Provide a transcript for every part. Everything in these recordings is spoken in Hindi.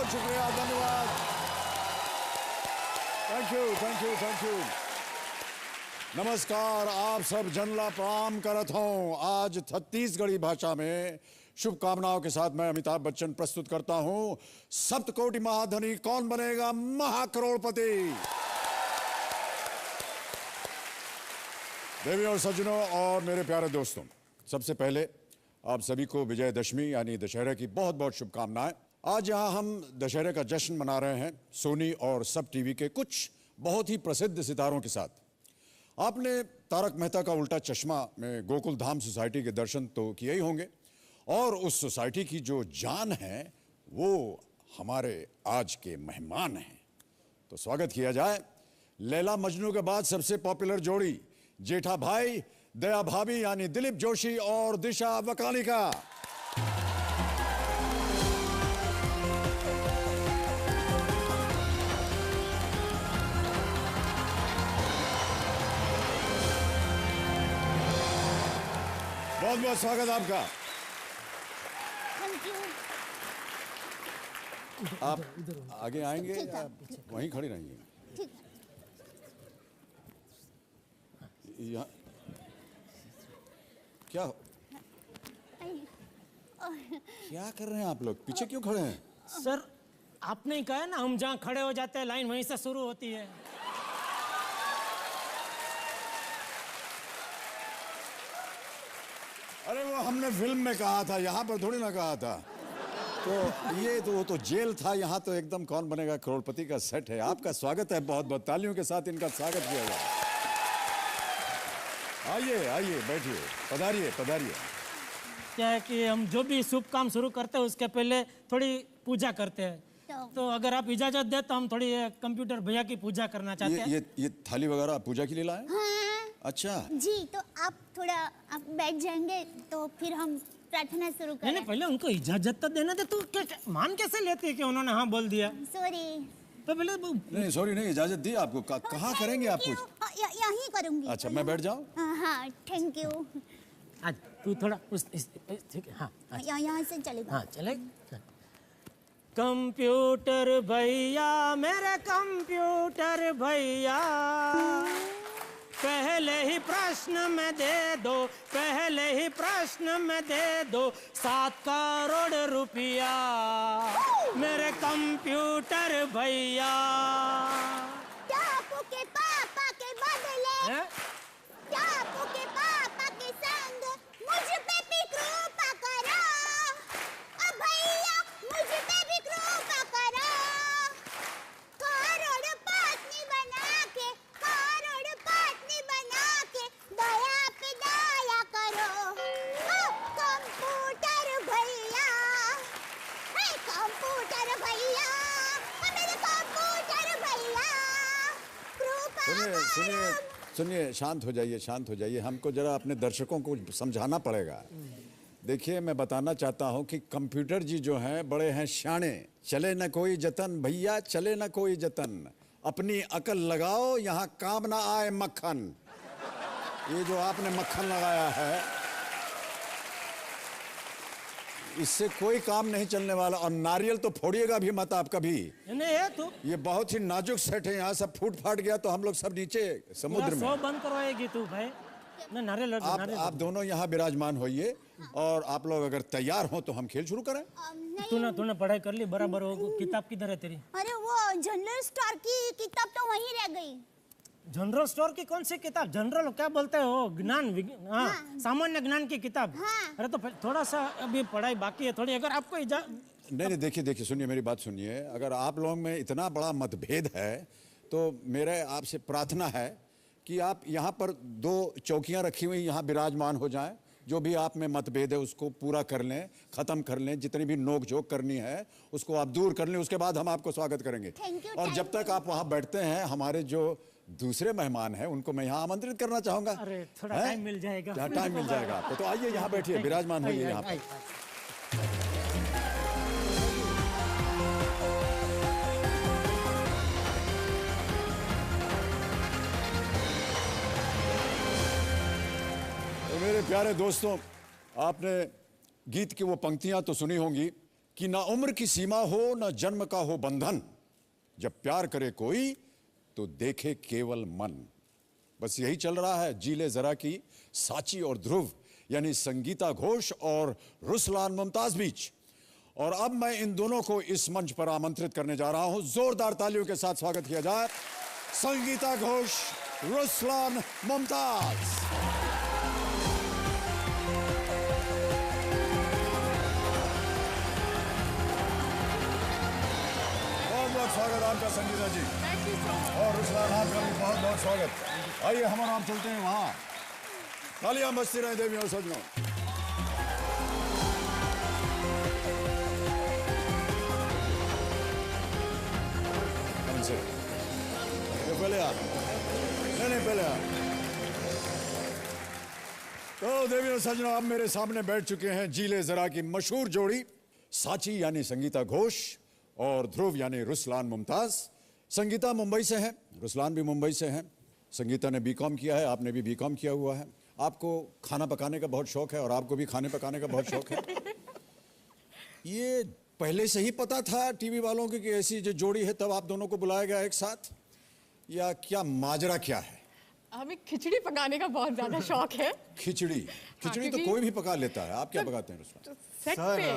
बहुत शुक्रिया, धन्यवाद। Thank you, thank you, thank you. नमस्कार, आप सब जनला प्रणाम करत हूं। आज छत्तीसगढ़ी भाषा में शुभकामनाओं के साथ मैं अमिताभ बच्चन प्रस्तुत करता हूं सप्तकोटि महाधनी कौन बनेगा महाकरोड़पति। देवी और सज्जनों और मेरे प्यारे दोस्तों, सबसे पहले आप सभी को विजयदशमी यानी दशहरे की बहुत बहुत शुभकामनाएं। आज यहां हम दशहरे का जश्न मना रहे हैं सोनी और सब टीवी के कुछ बहुत ही प्रसिद्ध सितारों के साथ। आपने तारक मेहता का उल्टा चश्मा में गोकुल धाम सोसाइटी के दर्शन तो किए ही होंगे, और उस सोसाइटी की जो जान है वो हमारे आज के मेहमान हैं। तो स्वागत किया जाए लैला मजनू के बाद सबसे पॉपुलर जोड़ी जेठा भाई दया भाभी यानी दिलीप जोशी और दिशा वकानी का। बहुत बहुत स्वागत आपका। आप आगे आएंगे या वहीं खड़ी रहेंगे? यहाँ क्या क्या कर रहे हैं आप लोग? पीछे क्यों खड़े हैं? सर, आपने ही कहा ना हम जहाँ खड़े हो जाते हैं लाइन वहीं से शुरू होती है। अरे वो हमने फिल्म में कहा था, यहाँ पर थोड़ी ना कहा था। तो ये तो वो तो जेल था, यहाँ तो एकदम कौन बनेगा करोड़पति का सेट है। आपका स्वागत है, बहुत बहुत तालियों के साथ इनका स्वागत किया जाए। आइए आइए, बैठिए, पधारिए पधारिए। क्या है कि हम जो भी शुभ काम शुरू करते हैं उसके पहले थोड़ी पूजा करते हैं, तो अगर आप इजाजत दे तो हम थोड़ी कंप्यूटर भैया की पूजा करना चाहते हैं। ये थाली वगैरह पूजा के लिए लाए? हाँ। अच्छा जी, तो आप थोड़ा आप बैठ जाएंगे तो फिर हम प्रार्थना शुरू करें। नहीं, पहले उनको इजाजत तो देना दे। तू मान कैसे लेती है कि उन्होंने हाँ बोल दिया? सॉरी। तो पहले नहीं, सॉरी नहीं, इजाजत दी आपको। कहाँ करेंगे आप कुछ? यहीं करूंगी। अच्छा, मैं बैठ जाऊं? हाँ, थैंक यू। आज तू थोड़ा ठीक है। हाँ, यहाँ से चलेगा। हाँ चले। कंप्यूटर भैया, मेरे कंप्यूटर भैया, पहले ही प्रश्न में दे दो, पहले ही प्रश्न में दे दो 7 करोड़ रुपया, मेरे कंप्यूटर भैया। टापू के पापा के बदले, टापू के पापा के संग मुझ पे भी कृपा करो, ओ भैया मुझ पे भी कृपा करो। करोड़पति बना के, करोड़पति बना के दया पे दया करो, ओ कंप्यूटर भैया, हे कंप्यूटर भैया, मेरे कंप्यूटर भैया कृपा सुनिए सुनिए करो। सुनिए, शांत हो जाइए, शांत हो जाइए। हमको जरा अपने दर्शकों को समझाना पड़ेगा। देखिए, मैं बताना चाहता हूं कि कंप्यूटर जी जो हैं बड़े हैं शाणे। चले न कोई जतन भैया, चले न कोई जतन, अपनी अकल लगाओ यहाँ काम ना आए मक्खन। ये जो आपने मक्खन लगाया है इससे कोई काम नहीं चलने वाला। और नारियल तो फोड़िएगा भी मत आप कभी। नहीं है तो ये बहुत ही नाजुक सेट है, यहाँ सब फूट फाट गया तो हम लोग सब नीचे समुद्र में। 100 बंद करवाएगी तू भाई। नहीं, नारियल आप दोनों यहाँ विराजमान होइए, और आप लोग अगर तैयार हो तो हम खेल शुरू करें। तूने पढ़ाई कर ली बराबर हो? किताब किधर है तेरी? अरे वो जनरल स्टोर की किताब तो वहीं रह गई। जनरल स्टोर की कौन सी किताब? जनरल क्या बोलते हो? ज्ञान, हाँ। सामान्य ज्ञान की किताब। हाँ। अरे तो थोड़ा सा अभी पढ़ाई बाकी है थोड़ी, अगर आपको नहीं, देखिए सुनिए, मेरी बात सुनिए। अगर आप लोगों में इतना बड़ा मतभेद है तो मेरे आपसे प्रार्थना है कि आप यहाँ पर 2 चौकियाँ रखी हुई यहाँ विराजमान हो जाएं। जो भी आप में मतभेद है उसको पूरा कर लें, ख़त्म कर लें। जितनी भी नोक झोंक करनी है उसको आप दूर कर लें, उसके बाद हम आपको स्वागत करेंगे। और जब तक आप वहाँ बैठते हैं, हमारे जो दूसरे मेहमान हैं उनको मैं यहाँ आमंत्रित करना चाहूँगा। अरे थोड़ा टाइम मिल जाएगा। टाइम मिल जाएगा आपको, तो आइए यहाँ बैठिए, विराजमान होइए यहाँ पर। तो मेरे प्यारे दोस्तों, आपने गीत की वो पंक्तियां तो सुनी होंगी कि ना उम्र की सीमा हो ना जन्म का हो बंधन, जब प्यार करे कोई तो देखे केवल मन। बस यही चल रहा है जी ले जरा की साची और ध्रुव यानी संगीता घोष और रुसलान मुमताज बीच। और अब मैं इन दोनों को इस मंच पर आमंत्रित करने जा रहा हूं। जोरदार तालियों के साथ स्वागत किया जाए संगीता घोष, रुसलान मुमताज। बहुत बहुत स्वागत आपका संगीता जी। और रुसलान आपका भी बहुत बहुत स्वागत। आइए हम और आप चलते हैं वहां। तालियां बजती रहे देवियों और सज्जनों। पहले आप नहीं पहले आप। तो देवियों और सज्जनों, अब मेरे सामने बैठ चुके हैं जीले जरा की मशहूर जोड़ी, साची यानी संगीता घोष और ध्रुव यानी रुसलान मुमताज। संगीता मुंबई से है, रुसलान भी मुंबई से है। संगीता ने बीकॉम किया है, आपने भी बीकॉम किया हुआ है। आपको खाना पकाने का बहुत शौक है और आपको भी खाने पकाने का बहुत शौक है। ये पहले से ही पता था टीवी वालों की कि ऐसी जो जोड़ी है, तब आप दोनों को बुलाया गया एक साथ, या क्या माजरा क्या है? हमें खिचड़ी पकाने का बहुत ज्यादा शौक है। खिचड़ी खिचड़ी तो कोई भी पका लेता है, आप क्या पकाते हैं रुसलान? सेट सर पे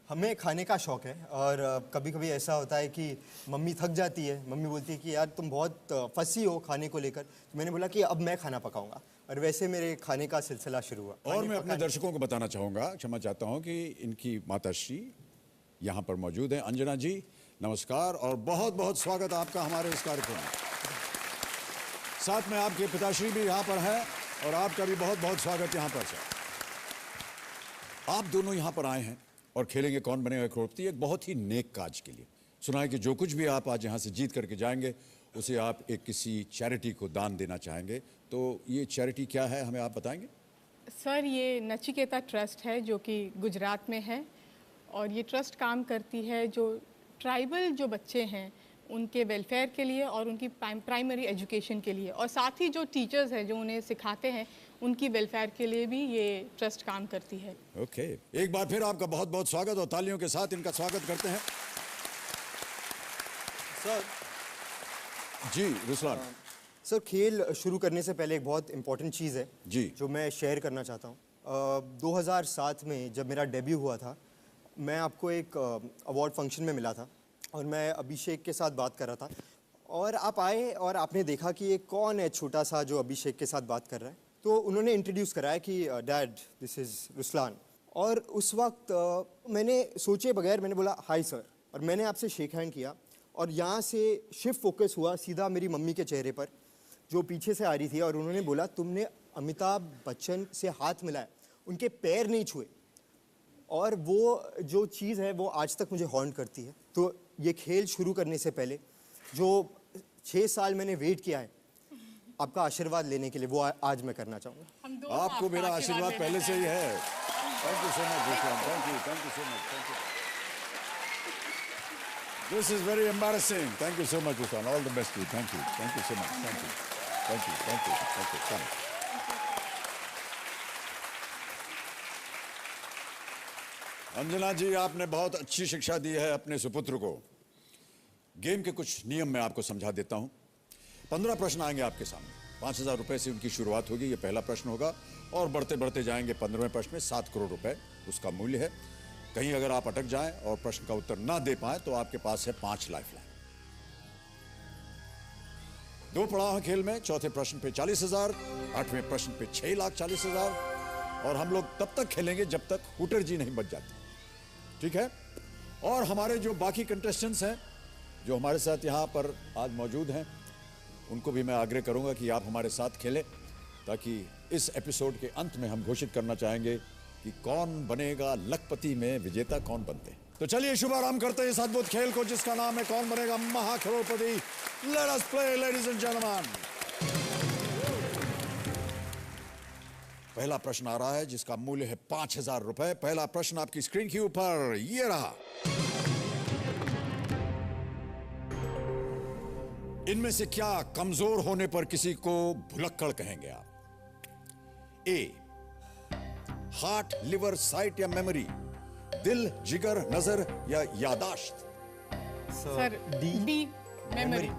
हमें खाने का शौक है और कभी कभी ऐसा होता है कि मम्मी थक जाती है, मम्मी बोलती है कि यार तुम बहुत फंसी हो खाने को लेकर, तो मैंने बोला कि अब मैं खाना पकाऊंगा और वैसे मेरे खाने का सिलसिला शुरू हुआ। और मैं अपने दर्शकों को बताना चाहूंगा, क्षमा चाहता हूं कि इनकी माताश्री यहाँ पर मौजूद हैं। अंजना जी नमस्कार और बहुत बहुत स्वागत आपका हमारे इस कार्यक्रम में। साथ में आपके पिताश्री भी यहाँ पर हैं और आपका भी बहुत बहुत स्वागत यहाँ पर सर। आप दोनों यहाँ पर आए हैं और खेलेंगे कौन बनेगा करोड़पति, एक बहुत ही नेक काज के लिए। सुना है कि जो कुछ भी आप आज यहाँ से जीत करके जाएंगे उसे आप एक किसी चैरिटी को दान देना चाहेंगे, तो ये चैरिटी क्या है हमें आप बताएंगे? सर ये नचिकेता ट्रस्ट है जो कि गुजरात में है और ये ट्रस्ट काम करती है जो ट्राइबल जो बच्चे हैं उनके वेलफेयर के लिए और उनकी प्राइमरी एजुकेशन के लिए, और साथ ही जो टीचर्स हैं जो उन्हें सिखाते हैं उनकी वेलफेयर के लिए भी ये ट्रस्ट काम करती है। ओके, एक बार फिर आपका बहुत बहुत स्वागत और तालियों के साथ इनका स्वागत करते हैं। सर जी रुसलान। सर खेल शुरू करने से पहले एक बहुत इंपॉर्टेंट चीज़ है जी। जो मैं शेयर करना चाहता हूँ। 2007 में जब मेरा डेब्यू हुआ था, मैं आपको एक अवार्ड फंक्शन में मिला था और मैं अभिषेक के साथ बात कर रहा था और आप आए और आपने देखा कि ये कौन है छोटा सा जो अभिषेक के साथ बात कर रहा है। तो उन्होंने इंट्रोड्यूस कराया कि डैड दिस इज़ रुसलान। और उस वक्त मैंने सोचे बगैर मैंने बोला हाय सर, और मैंने आपसे शेक हैंड किया और यहाँ से शिफ्ट फोकस हुआ सीधा मेरी मम्मी के चेहरे पर जो पीछे से आ रही थी, और उन्होंने बोला तुमने अमिताभ बच्चन से हाथ मिलाया, उनके पैर नहीं छुए। और वो जो चीज़ है वो आज तक मुझे हॉन्ट करती है। तो ये खेल शुरू करने से पहले जो 6 साल मैंने वेट किया है आपका आशीर्वाद लेने के लिए, वो आज मैं करना चाहूँगा। आपको मेरा आशीर्वाद पहले से ही है। Thank you so much Ruslan, thank you so much, thank you. This is very embarrassing. Thank you so much Ruslan, all the best you. Thank you so much, thank you, thank you, thank you, thank you, thank you. Anjana ji, आपने बहुत अच्छी शिक्षा दी है अपने सुपुत्र को। गेम के कुछ नियम मैं आपको समझा देता हूं। 15 प्रश्न आएंगे आपके सामने, 5,000 रुपए से उनकी शुरुआत होगी। ये पहला प्रश्न होगा और बढ़ते बढ़ते जाएंगे 15वें प्रश्न में 7 करोड़ रुपए उसका मूल्य है। कहीं अगर आप अटक जाएं और प्रश्न का उत्तर ना दे पाए तो आपके पास है 5 लाइफलाइन। 2 पड़ाव हैं खेल में। चौथे प्रश्न पे 40,000, 8वें प्रश्न पे 6,40,000 और हम लोग तब तक खेलेंगे जब तक हुटर जी नहीं बच जाते, ठीक है? और हमारे जो बाकी कंटेस्टेंट्स हैं जो हमारे साथ यहाँ पर आज मौजूद हैं, उनको भी मैं आग्रह करूंगा कि आप हमारे साथ खेलें, ताकि इस एपिसोड के अंत में हम घोषित करना चाहेंगे कि कौन बनेगा लखपति में विजेता, कौन बनते हैं। तो चलिए शुभारंभ करते हैं इस अद्भुत खेल को जिसका नाम है Kaun Banega Mahacrorepati. Let us play ladies and gentleman. पहला प्रश्न आ रहा है जिसका मूल्य है 5,000 रुपए। पहला प्रश्न आपकी स्क्रीन के ऊपर ये रहा। इनमें से क्या कमजोर होने पर किसी को भुलक्कड़ कहेंगे आप? ए, हार्ट, लिवर, साइट या मेमोरी। दिल, जिगर, नजर या यादाश्त? Sir D memory.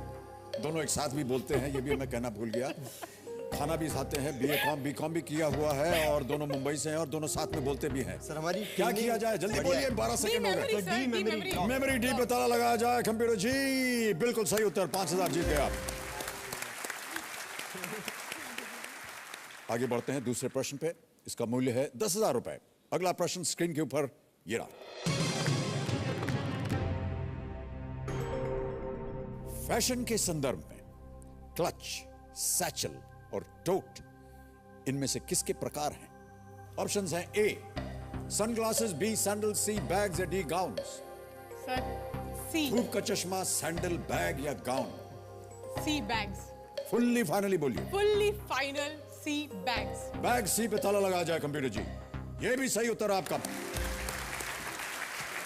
दोनों एक साथ भी बोलते हैं, ये भी मैं कहना भूल गया। खाना भी खाते हैं, बीकॉम भी किया हुआ है और दोनों मुंबई से हैं और दोनों साथ में बोलते भी हैं। सर हमारी क्या किया जाए, जल्दी बोलिए, 12 सेकंड हो गए। Memory sir, D memory. Memory D पे ताला लगाया जाए। कंप्यूटर जी बिल्कुल सही उत्तर, 5000 जीत गए आप। आगे बढ़ते हैं दूसरे प्रश्न पे। इसका मूल्य है 10,000 रुपए। अगला प्रश्न स्क्रीन के ऊपर ये रहा। फैशन के संदर्भ में क्लच, सैचल और टोट इनमें से किसके प्रकार हैं? ऑप्शंस हैं ए सनग्लासेस, बी सैंडल, सी बैग्स या डी गाउन्स। सर सी धूप का चश्मा, सैंडल, बैग या गाउन? सी बैग्स। फुल्ली फाइनली बोलिए। फुल्ली फाइनल सी बैग्स। बैग सी पे ताला लगाया जाए कंप्यूटर जी। ये भी सही उत्तर आपका।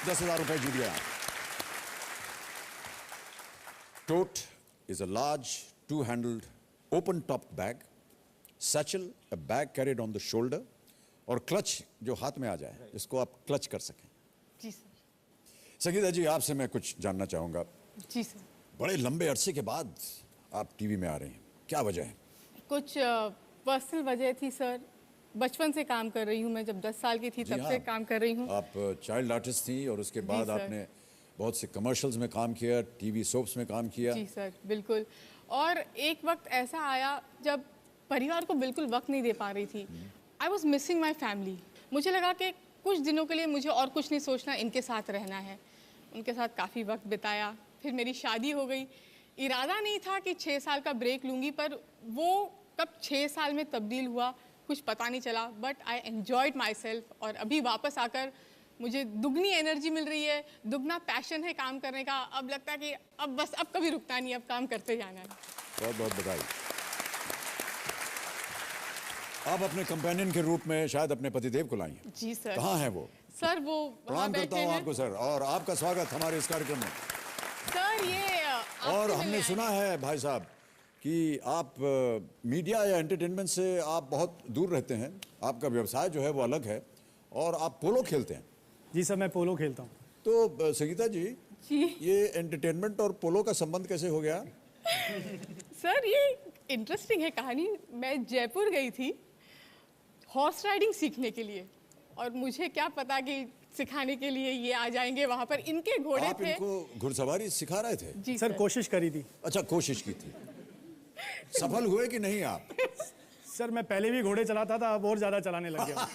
10,000 रुपए जीत गया। टोट is a large two-handled open-topped bag, satchel a bag carried on the shoulder, और क्लच जो हाथ में आ जाए जिसको आप क्लच कर सकें। जी सर। संगीता जी आपसे मैं कुछ जानना चाहूंगा। जी सर। बड़े लंबे अरसे के बाद आप टीवी में आ रही हैं, क्या वजह है? कुछ पर्सनल वजह थी सर। बचपन से काम कर रही हूँ मैं, जब 10 साल की थी जी तब हाँ, से काम कर रही हूँ। आप चाइल्ड आर्टिस्ट थी और उसके बाद सर। आपने बहुत से कमर्शियल्स में काम किया, टीवी सोप्स में काम किया। जी सर, बिल्कुल। और एक वक्त ऐसा आया जब परिवार को बिल्कुल वक्त नहीं दे पा रही थी। I was missing my family. मुझे लगा कि कुछ दिनों के लिए मुझे और कुछ नहीं सोचना, इनके साथ रहना है। उनके साथ काफ़ी वक्त बिताया। फिर मेरी शादी हो गई। इरादा नहीं था कि 6 साल का ब्रेक लूँगी, पर वो कब 6 साल में तब्दील हुआ कुछ पता नहीं चला। But I enjoyed my self, और अभी वापस आकर मुझे दुगनी एनर्जी मिल रही है, दुगना पैशन है काम करने का। अब लगता है कि अब बस अब कभी रुकना नहीं, अब काम करते जाना है। बहुत बहुत बधाई। आप अपने कंपेनियन के रूप में शायद अपने पतिदेव को लाई हैं। जी सर। कहाँ हैं वो? सर वो वहाँ प्रणाम करता बैठे हूँ हैं। आपको सर, और आपका स्वागत हमारे इस कार्यक्रम में। सर ये आपसे और मिलने हमने आए सुना है भाई साहब कि आप मीडिया या एंटरटेनमेंट से आप बहुत दूर रहते हैं। आपका व्यवसाय जो है वो अलग है और आप पोलो खेलते हैं। जी सर, मैं पोलो खेलता हूँ। तो संगीता जी, जी ये एंटरटेनमेंट और पोलो का संबंध कैसे हो गया? सर, ये इंटरेस्टिंग है कहानी। मैं जयपुर गई थी हॉर्स राइडिंग सीखने के लिए, और मुझे क्या पता कि सिखाने के लिए ये आ जाएंगे वहाँ पर। इनके घोड़े आप थे। इनको घुड़सवारी सिखा रहे थे? जी सर कोशिश करी थी। अच्छा, कोशिश की थी। सफल हुए कि नहीं आप? सर मैं पहले भी घोड़े चलाता था, अब और ज़्यादा चलाने लग गया।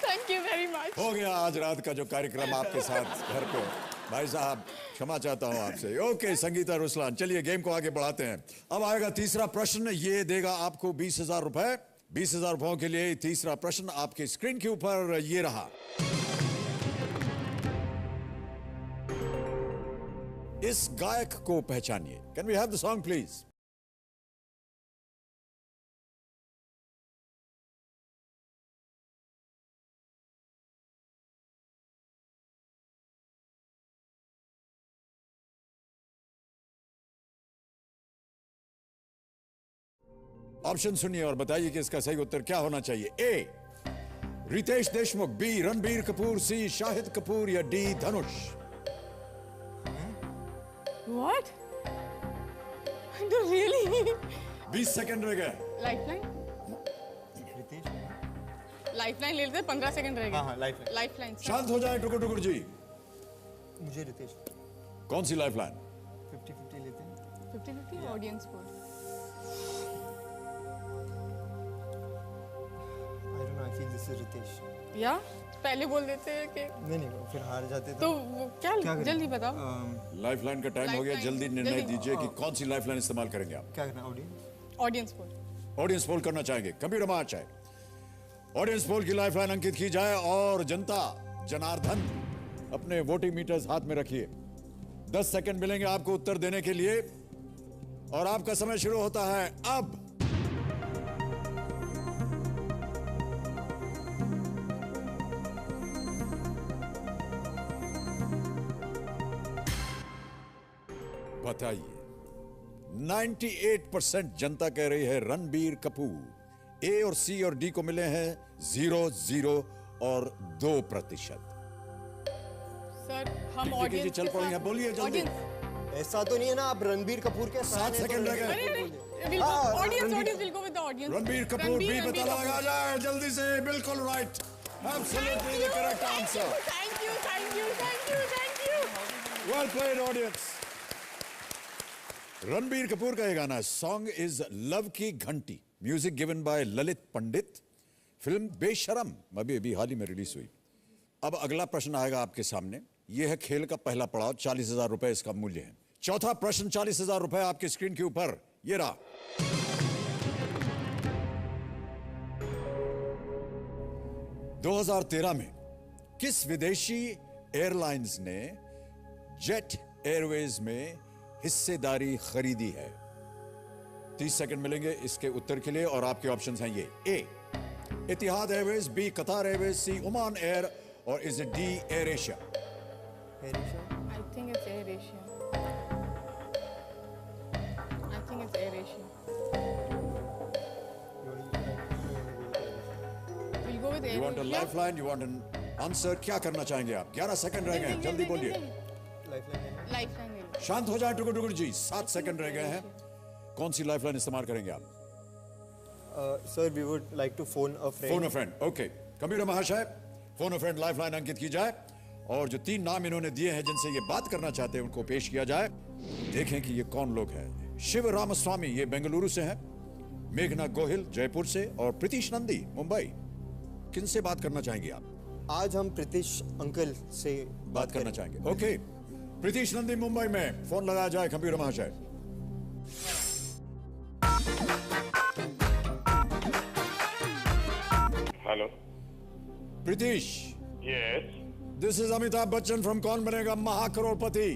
Thank you very much. हो गया आज रात का जो कार्यक्रम आपके साथ घर पे। भाई साहब क्षमा चाहता हूं आपसे। ओके संगीता रुसलान, चलिए गेम को आगे बढ़ाते हैं। अब आएगा तीसरा प्रश्न, ये देगा आपको 20,000 रुपए। 20,000 रुपयों के लिए तीसरा प्रश्न आपके स्क्रीन के ऊपर ये रहा। इस गायक को पहचानिए। Can we have the song please? Option सुनिए और बताइए कि इसका सही उत्तर क्या होना चाहिए। ए रितेश देशमुख, बी रणबीर कपूर, सी शाहिद कपूर या D Dhanush. What? Really? 20 second रह गए। लाइफलाइन? लाइफलाइन ले लेते हैं, 15 सेकंड रह गए। हाँ, लाइफलाइन। Lifeline sir. शांत हो जाए टुकुर टुकुर जी। मुझे रितेश। कौन सी लाइफलाइन? 50-50 लेते हैं। 50-50 ऑडियंस को। I don't know, I feel this is Ritesh. या पहले बोल देते हैं कि नहीं, फिर हार जाते तो वो क्या करें? जल्दी बताओ। लाइफलाइन का टाइम हो गया, लाइफलाइन, जल्दी निर्णय जल्दी। दीजिए कि कौन सी लाइफलाइन इस्तेमाल करेंगे आप। क्या करना ऑडियंस? ऑडियंस को। ऑडियंस पोल करना चाहेंगे? कंप्यूटर में चाहे ऑडियंस पोल की लाइफलाइन अंकित की जाए और जनता जनार्दन अपने वोटिंग मीटर्स हाथ में रखिए। 10 सेकंड मिलेंगे आपको उत्तर देने के लिए और आपका समय शुरू होता है अब। बताइए 98% जनता कह रही है रणबीर कपूर। ए और सी और डी को मिले हैं 0, 0 और 2%। सर हम जी, ऑडियंस चल पड़ेंगे, बोलिए जल्दी। ऐसा तो नहीं है ना आप रणबीर कपूर के 7 सेकंड रह गए। Audience will go with the audience. Ranbir Kapoor भी पता लगा जाए जल्दी से। बिल्कुल right, absolutely the correct answer. Thank you. Well played audience. Ranbir Kapoor का ये गाना है, सॉन्ग इज लव की घंटी, music given by Lalit Pandit, film बेशरम अभी हाल ही में रिलीज हुई। अब अगला प्रश्न आएगा आपके सामने। यह है खेल का पहला पड़ाव, 40,000 रुपए इसका मूल्य है। चौथा प्रश्न, 40,000 रुपए आपकी स्क्रीन के ऊपर, ये रहा। 2013 में किस विदेशी एयरलाइंस ने जेट एयरवेज में हिस्सेदारी खरीदी है? 30 सेकंड मिलेंगे इसके उत्तर के लिए और आपके ऑप्शंस हैं ये। ए इतिहाद एयरवेज, बी कतार एयरवेज, सी ओमान एयर और is it D air Asia? I think it's Air Asia. We'll go with Air You want a Asia. lifeline? You want an answer? क्या करना चाहेंगे आप? 11 सेकंड रह गए हैं, जल्दी बोलिए। लाइफलाइन ले लो। शांत हो जाए टुकुर टुकुर जी, 7 सेकंड रह गए हैं। कौन सी लाइफलाइन इस्तेमाल करेंगे आप? Sir we would like to phone a friend. Phone a friend, okay. Computer महाशय, फोन अ फ्रेंड लाइफलाइन अंकित की जाए और जो 3 नाम इन्होंने दिए हैं जिनसे ये बात करना चाहते हैं उनको पेश किया जाए। देखें कि ये कौन लोग हैं। शिव रामस्वामी, ये बेंगलुरु से हैं। मेघना गोहिल जयपुर से और प्रीतिश नंदी मुंबई। किनसे बात करना चाहेंगे आप? आज हम प्रीतिश अंकल से बात करना चाहेंगे, ओके। प्रीतिश नंदी मुंबई में, फोन लगाया जाए कंप्यूटर महाशय। Hello. Pritish, yes. This is Amitabh Bachchan from Kaun Banega Mahacrorepati.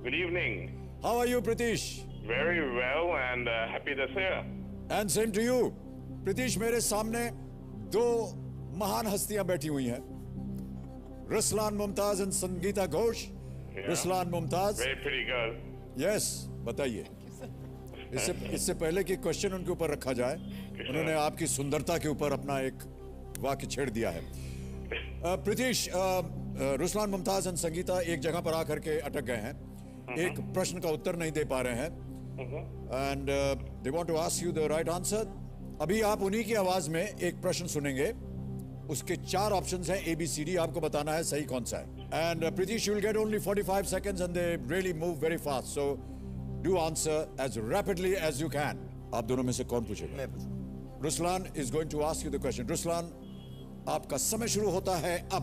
Good evening. How are you Pritish? Very well and happy Dussehra. And same to you. Pritish, मेरे सामने 2 महान हस्तियां बैठी हुई हैं, Ruslan Mumtaz and Sangeeta Ghosh. Ruslan Mumtaz, very pretty girl. Yes, बताइए। इससे पहले कि क्वेश्चन उनके ऊपर रखा जाए, उन्होंने आपकी सुंदरता के ऊपर अपना एक वाक्य छेड़ दिया है। प्रीतिश, रुसलान मुमताज एंड संगीता एक जगह पर आकर के अटक गए हैं, एक प्रश्न का उत्तर नहीं दे पा रहे हैं and they want to ask you the right answer. अभी आप उन्हीं की आवाज में एक प्रश्न सुनेंगे, उसके 4 ऑप्शंस हैं ABCD, आपको बताना है सही कौन सा है। And Pritish, you will get only 45 seconds and they really move very fast, so do answer as rapidly as you can. आप दोनों में से कौन पूछेगा? मैं पूछूं। Ruslan is going to ask you the question. Ruslan, आपका समय शुरू होता है अब।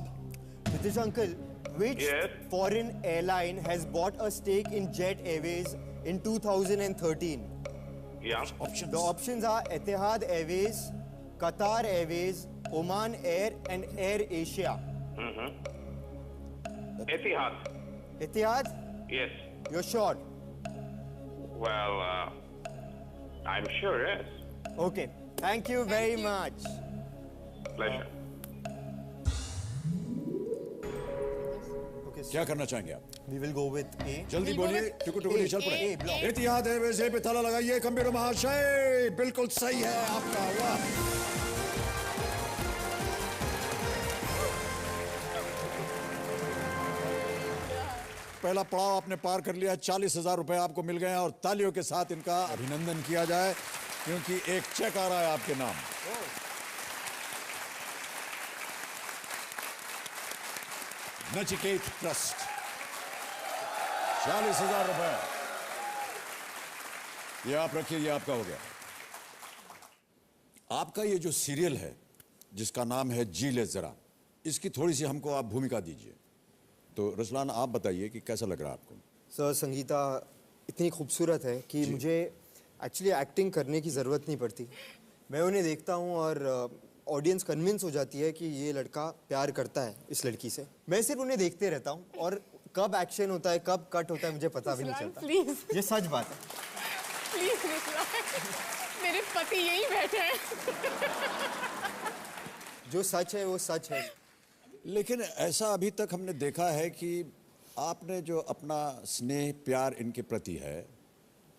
Pritish uncle, which Yes. foreign airline has bought a stake in Jet Airways in 2013? Yeah. Option The options are Etihad Airways, Qatar Airways, Oman Air and Air Asia. Etihad. Etihad, Yes. you're sure? Well, I'm sure. Yes. Okay. Thank you very much. Pleasure. Okay, क्या करना चाहेंगे आप? we will go with A. जल्दी We'll go बोलिए, with टुकुर टुकुर A, चल पड़े। A block. एतिहाद एयरवेज पे ताला लगाइए कंप्यूटर महाशय, बिल्कुल सही है आपका। वाह, पहला पड़ाव आपने पार कर लिया। 40,000 रुपए आपको मिल गए हैं और तालियों के साथ इनका अभिनंदन किया जाए क्योंकि एक चेक आ रहा है आपके नाम। नचिकेत ट्रस्ट, 40,000 रुपए। ये आप रखिए, ये आपका हो गया। आपका ये जो सीरियल है जिसका नाम है जी ले जरा, इसकी थोड़ी सी हमको आप भूमिका दीजिए। तो रुसलान, आप बताइए कि कैसा लग रहा है आपको? सर, संगीता इतनी खूबसूरत है कि मुझे एक्चुअली एक्टिंग करने की ज़रूरत नहीं पड़ती। मैं उन्हें देखता हूँ और ऑडियंस कन्विंस हो जाती है कि ये लड़का प्यार करता है इस लड़की से। मैं सिर्फ उन्हें देखते रहता हूँ और कब एक्शन होता है, कब कट होता है, मुझे पता भी नहीं रुसलान, चलता। प्लीज ये सच बात है। प्लीज रुसलान, मेरे पति यहीं बैठे हैं। जो सच है वो सच है। लेकिन ऐसा अभी तक हमने देखा है कि आपने जो अपना स्नेह प्यार इनके प्रति है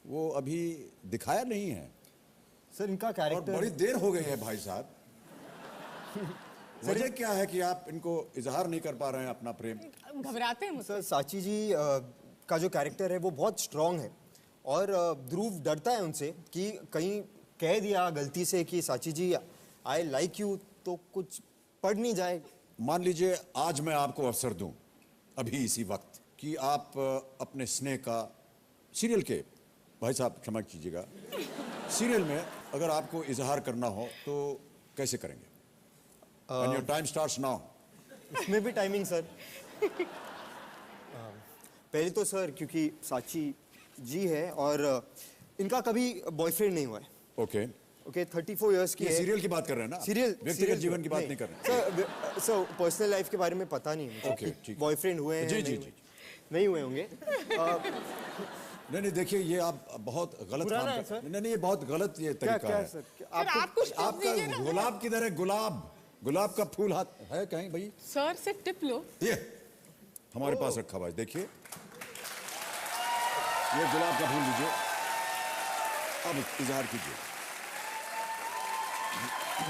वो अभी दिखाया नहीं है सर इनका और कैरेक्टर बड़ी देर हो गई है भाई साहब। वजह क्या है कि आप इनको इजहार नहीं कर पा रहे हैं अपना प्रेम? घबराते हैं मुझसे। सर साची जी का जो कैरेक्टर है वो बहुत स्ट्रांग है और ध्रुव डरता है उनसे कि कहीं कह दिया गलती से कि साची जी आई लाइक यू तो कुछ पढ़ नहीं जाए। मान लीजिए आज मैं आपको अवसर दूं अभी इसी वक्त कि आप अपने स्नेह का सीरियल के, भाई साहब क्षमा कीजिएगा, सीरियल में अगर आपको इजहार करना हो तो कैसे करेंगे? And your time starts now. इसमें भी टाइमिंग सर। पहले तो सर क्योंकि साची जी है और इनका कभी बॉयफ्रेंड नहीं हुआ है। ओके ओके 34 इयर्स की ये है। सीरियल की बात कर रहे हैं ना? सीरियल व्यक्तिगत जीवन की बात नहीं कर रहे। सर पर्सनल लाइफ के बारे में पता नहीं मुझे ओके, ठीक। बॉयफ्रेंड हुए हैं जी, जी, नहीं जी। हुए- नहीं हुए होंगे। नहीं देखिए ये आप बहुत गलत पुराना काम है, कर। सर। नहीं ये बहुत गलत ये क्या तरीका क्या है। सर सर आपको आप कुछ टिप आपका दीजिए ना। गुलाब किधर है? गुलाब का फूल हाथ है कहीं भाई? सर से टिप लो। ये हमारे पास रखा हुआ है, देखिए ये गुलाब का फूल लीजिए, अब इजहार कीजिए।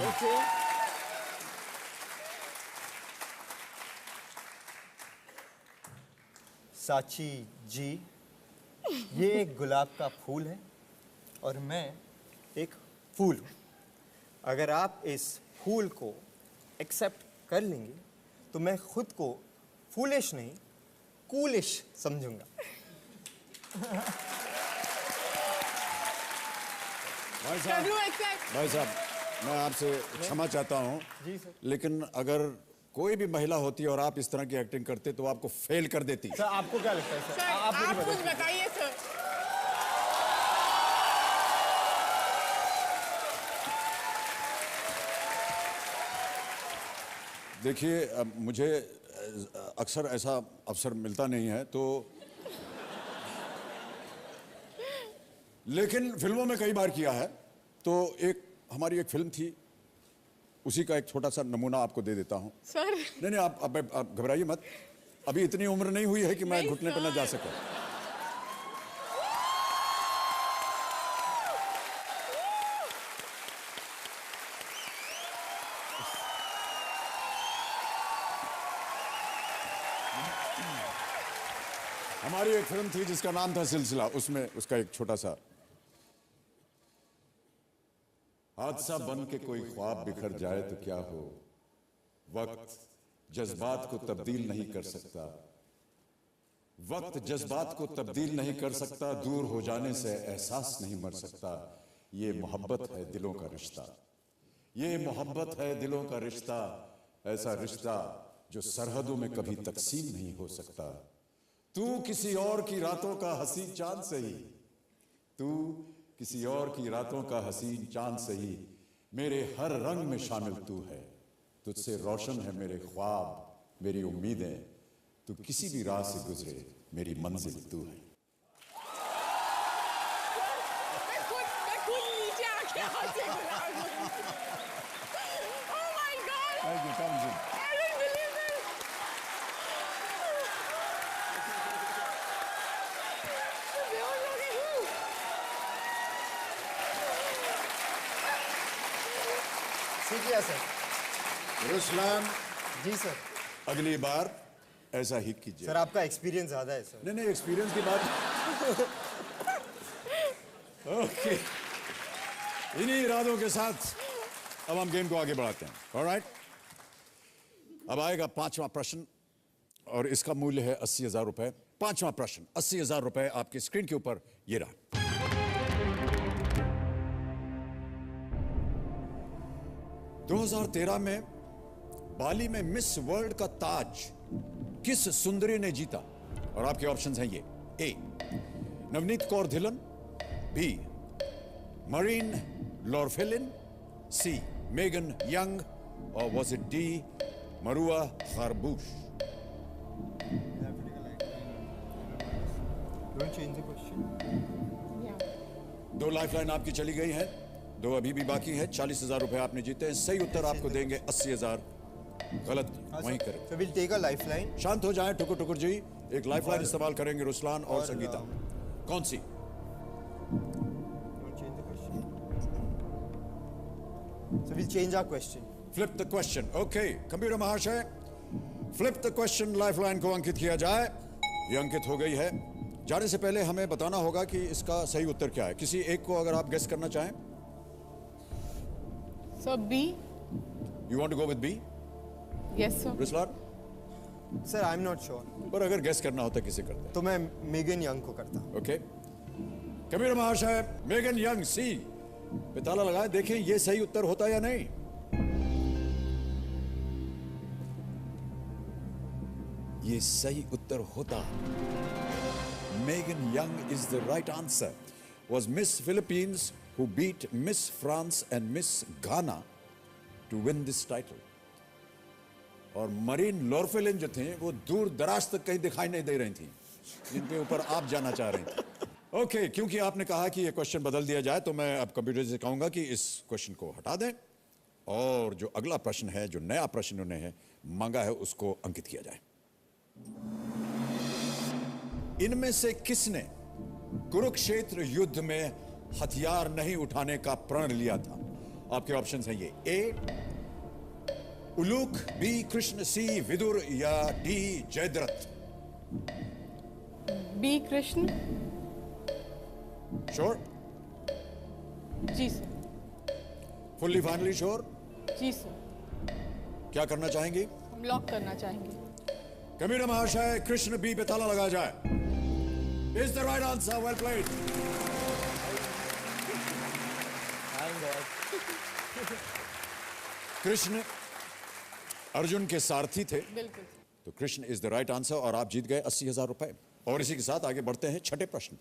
ओके साची जी ये एक गुलाब का फूल है और मैं एक फूल हूँ। अगर आप इस फूल को एक्सेप्ट कर लेंगे तो मैं खुद को फूलिश नहीं कूलिश समझूंगा। भाई कर साहब लो एक्सेप्ट। भाई साहब मैं आपसे क्षमा चाहता हूँ, जी सर। लेकिन अगर कोई भी महिला होती और आप इस तरह की एक्टिंग करते तो आपको फेल कर देती। सर आपको क्या लगता है सर? सर आप मुझे आप बताइए। कुछ बताइए सर। देखिए मुझे अक्सर ऐसा अवसर मिलता नहीं है तो, लेकिन फिल्मों में कई बार किया है। तो एक हमारी एक फिल्म थी, उसी का एक छोटा सा नमूना आपको दे देता हूं। सर नहीं आप घबराइए मत, अभी इतनी उम्र नहीं हुई है कि मैं नहीं, घुटने पर न जा सकूं। हमारी एक फिल्म थी जिसका नाम था सिलसिला, उसमें उसका एक छोटा सा हादसा बन के कोई ख्वाब बिखर जाए तो क्या हो, वक्त जज्बात को तब्दील नहीं कर सकता, वक्त जज्बात को तब्दील नहीं कर सकता, दूर हो जाने से एहसास नहीं मर सकता, ये मोहब्बत है दिलों का रिश्ता, ये मोहब्बत है दिलों का रिश्ता, ऐसा रिश्ता जो सरहदों में कभी तकसीम नहीं हो सकता। तू किसी और की रातों का हसीन चांद सही, तू किसी और की रातों का हसीन चांद सही, मेरे हर रंग में शामिल तू है, तुझसे रोशन है मेरे ख्वाब मेरी उम्मीदें, तू किसी भी राह से गुजरे मेरी मंजिल तू है। मैं खुद नीचे आके हंसी गुलाब। Oh my God! I didn't believe it. मैं बेहोश हो गई हूँ। शुक्रिया सर। रुस्लान जी सर। अगली बार ऐसा ही कीजिए। सर आपका एक्सपीरियंस ज़्यादा है सर। नहीं एक्सपीरियंस की बात। ओके इन्हीं इरादों के साथ अब हम गेम को आगे बढ़ाते हैं। ऑलराइट, अब आएगा 5वां प्रश्न और इसका मूल्य है 80,000 रुपए। 5वां प्रश्न 80,000 रुपए आपकी स्क्रीन के ऊपर ये रहा। 2013 में बाली में मिस वर्ल्ड का ताज किस सुंदरी ने जीता? और आपके ऑप्शंस हैं ये: ए नवनीत कौर धिलन, बी मरीन लॉरफेलिन, सी मेगन यंग, और वाज इट डी मरुआ खारबूश? Don't change the question. दो लाइफलाइन आपकी चली गई है, दो अभी भी बाकी है। 40,000 रुपए आपने जीते हैं। सही उत्तर आपको देंगे 80,000, गलत वहीं करें। So we'll take a lifeline. शांत हो जाएं टुकुर टुकुर जी। एक लाइफलाइन इस्तेमाल करेंगे रुस्लान और संगीता। कौन सी? So we'll change our question. Flip the question. Okay, computer महाशय, फ्लिप द क्वेश्चन. लाइफलाइन को अंकित किया जाए. ये अंकित हो गई है. जाने से पहले हमें बताना होगा कि इसका सही उत्तर क्या है. किसी एक को अगर आप गेस करना चाहें. Sir B. You want to go with B? Yes sir. Ruslan? Sir, I'm not sure. पर अगर गेस करना होता किसे करते? तो मैं मेगन यंग को करता. ओके, कंप्यूटर महाशय, मेगन यंग सी पे ताला लगाए. देखें ये सही उत्तर होता या नहीं. ये सही उत्तर होता. Megan young is the right answer. Was Miss Philippines who beat Miss France and Miss Ghana to win this title. और मरीन लॉरफेलिन जो थे वो दूर दराज तक कहीं दिखाई नहीं दे रही थी, जिनके ऊपर आप जाना चाह रहे थे. ओके, क्योंकि आपने कहा कि ये क्वेश्चन बदल दिया जाए तो मैं अब कंप्यूटर से कहूंगा कि इस क्वेश्चन को हटा दें और जो अगला प्रश्न है, जो नया प्रश्न उन्हें मांगा है, उसको अंकित किया जाए. इनमें से किसने कुरुक्षेत्र युद्ध में हथियार नहीं उठाने का प्रण लिया था? आपके ऑप्शंस हैं ये. A Uluk, B Krishna, C Vidur या D Jayadrath. B Krishna. Sure? जी सर. Fully finally sure? जी सर. क्या करना चाहेंगे? हम लॉक करना चाहेंगे. कंप्यूटर महाशय, कृष्ण बी पे ताला लगा जाए. Is the right answer. Well played. Krishna Arjun के सारथी थे. बिल्कुल. तो Krishna is the right answer और आप जीत गए 80,000 रुपए. और इसी के साथ आगे बढ़ते हैं छठे प्रश्न.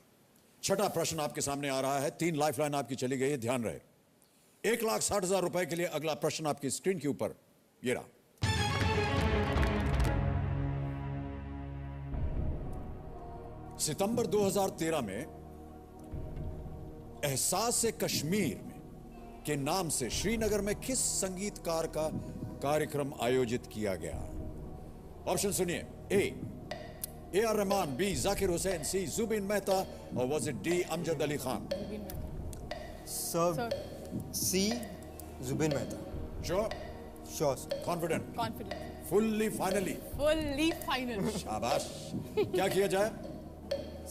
छठा प्रश्न आपके सामने आ रहा है. 3 लाइफलाइन आपकी चली गई है, ध्यान रहे. 1,60,000 रुपए के लिए अगला प्रश्न आपकी स्क्रीन के ऊपर ये रहा. सितंबर 2013 में एहसास कश्मीर में के नाम से श्रीनगर में किस संगीतकार का कार्यक्रम आयोजित किया गया? ऑप्शन सुनिए. A R Rahman, B Zakir Hussain, C Zubin Mehta और was it D Amjad Ali Khan? Sir, C Zubin Mehta. Sure? Sure, sir. Confident? Confident. Fully finally? Fully final. शाबाश. क्या किया जाए?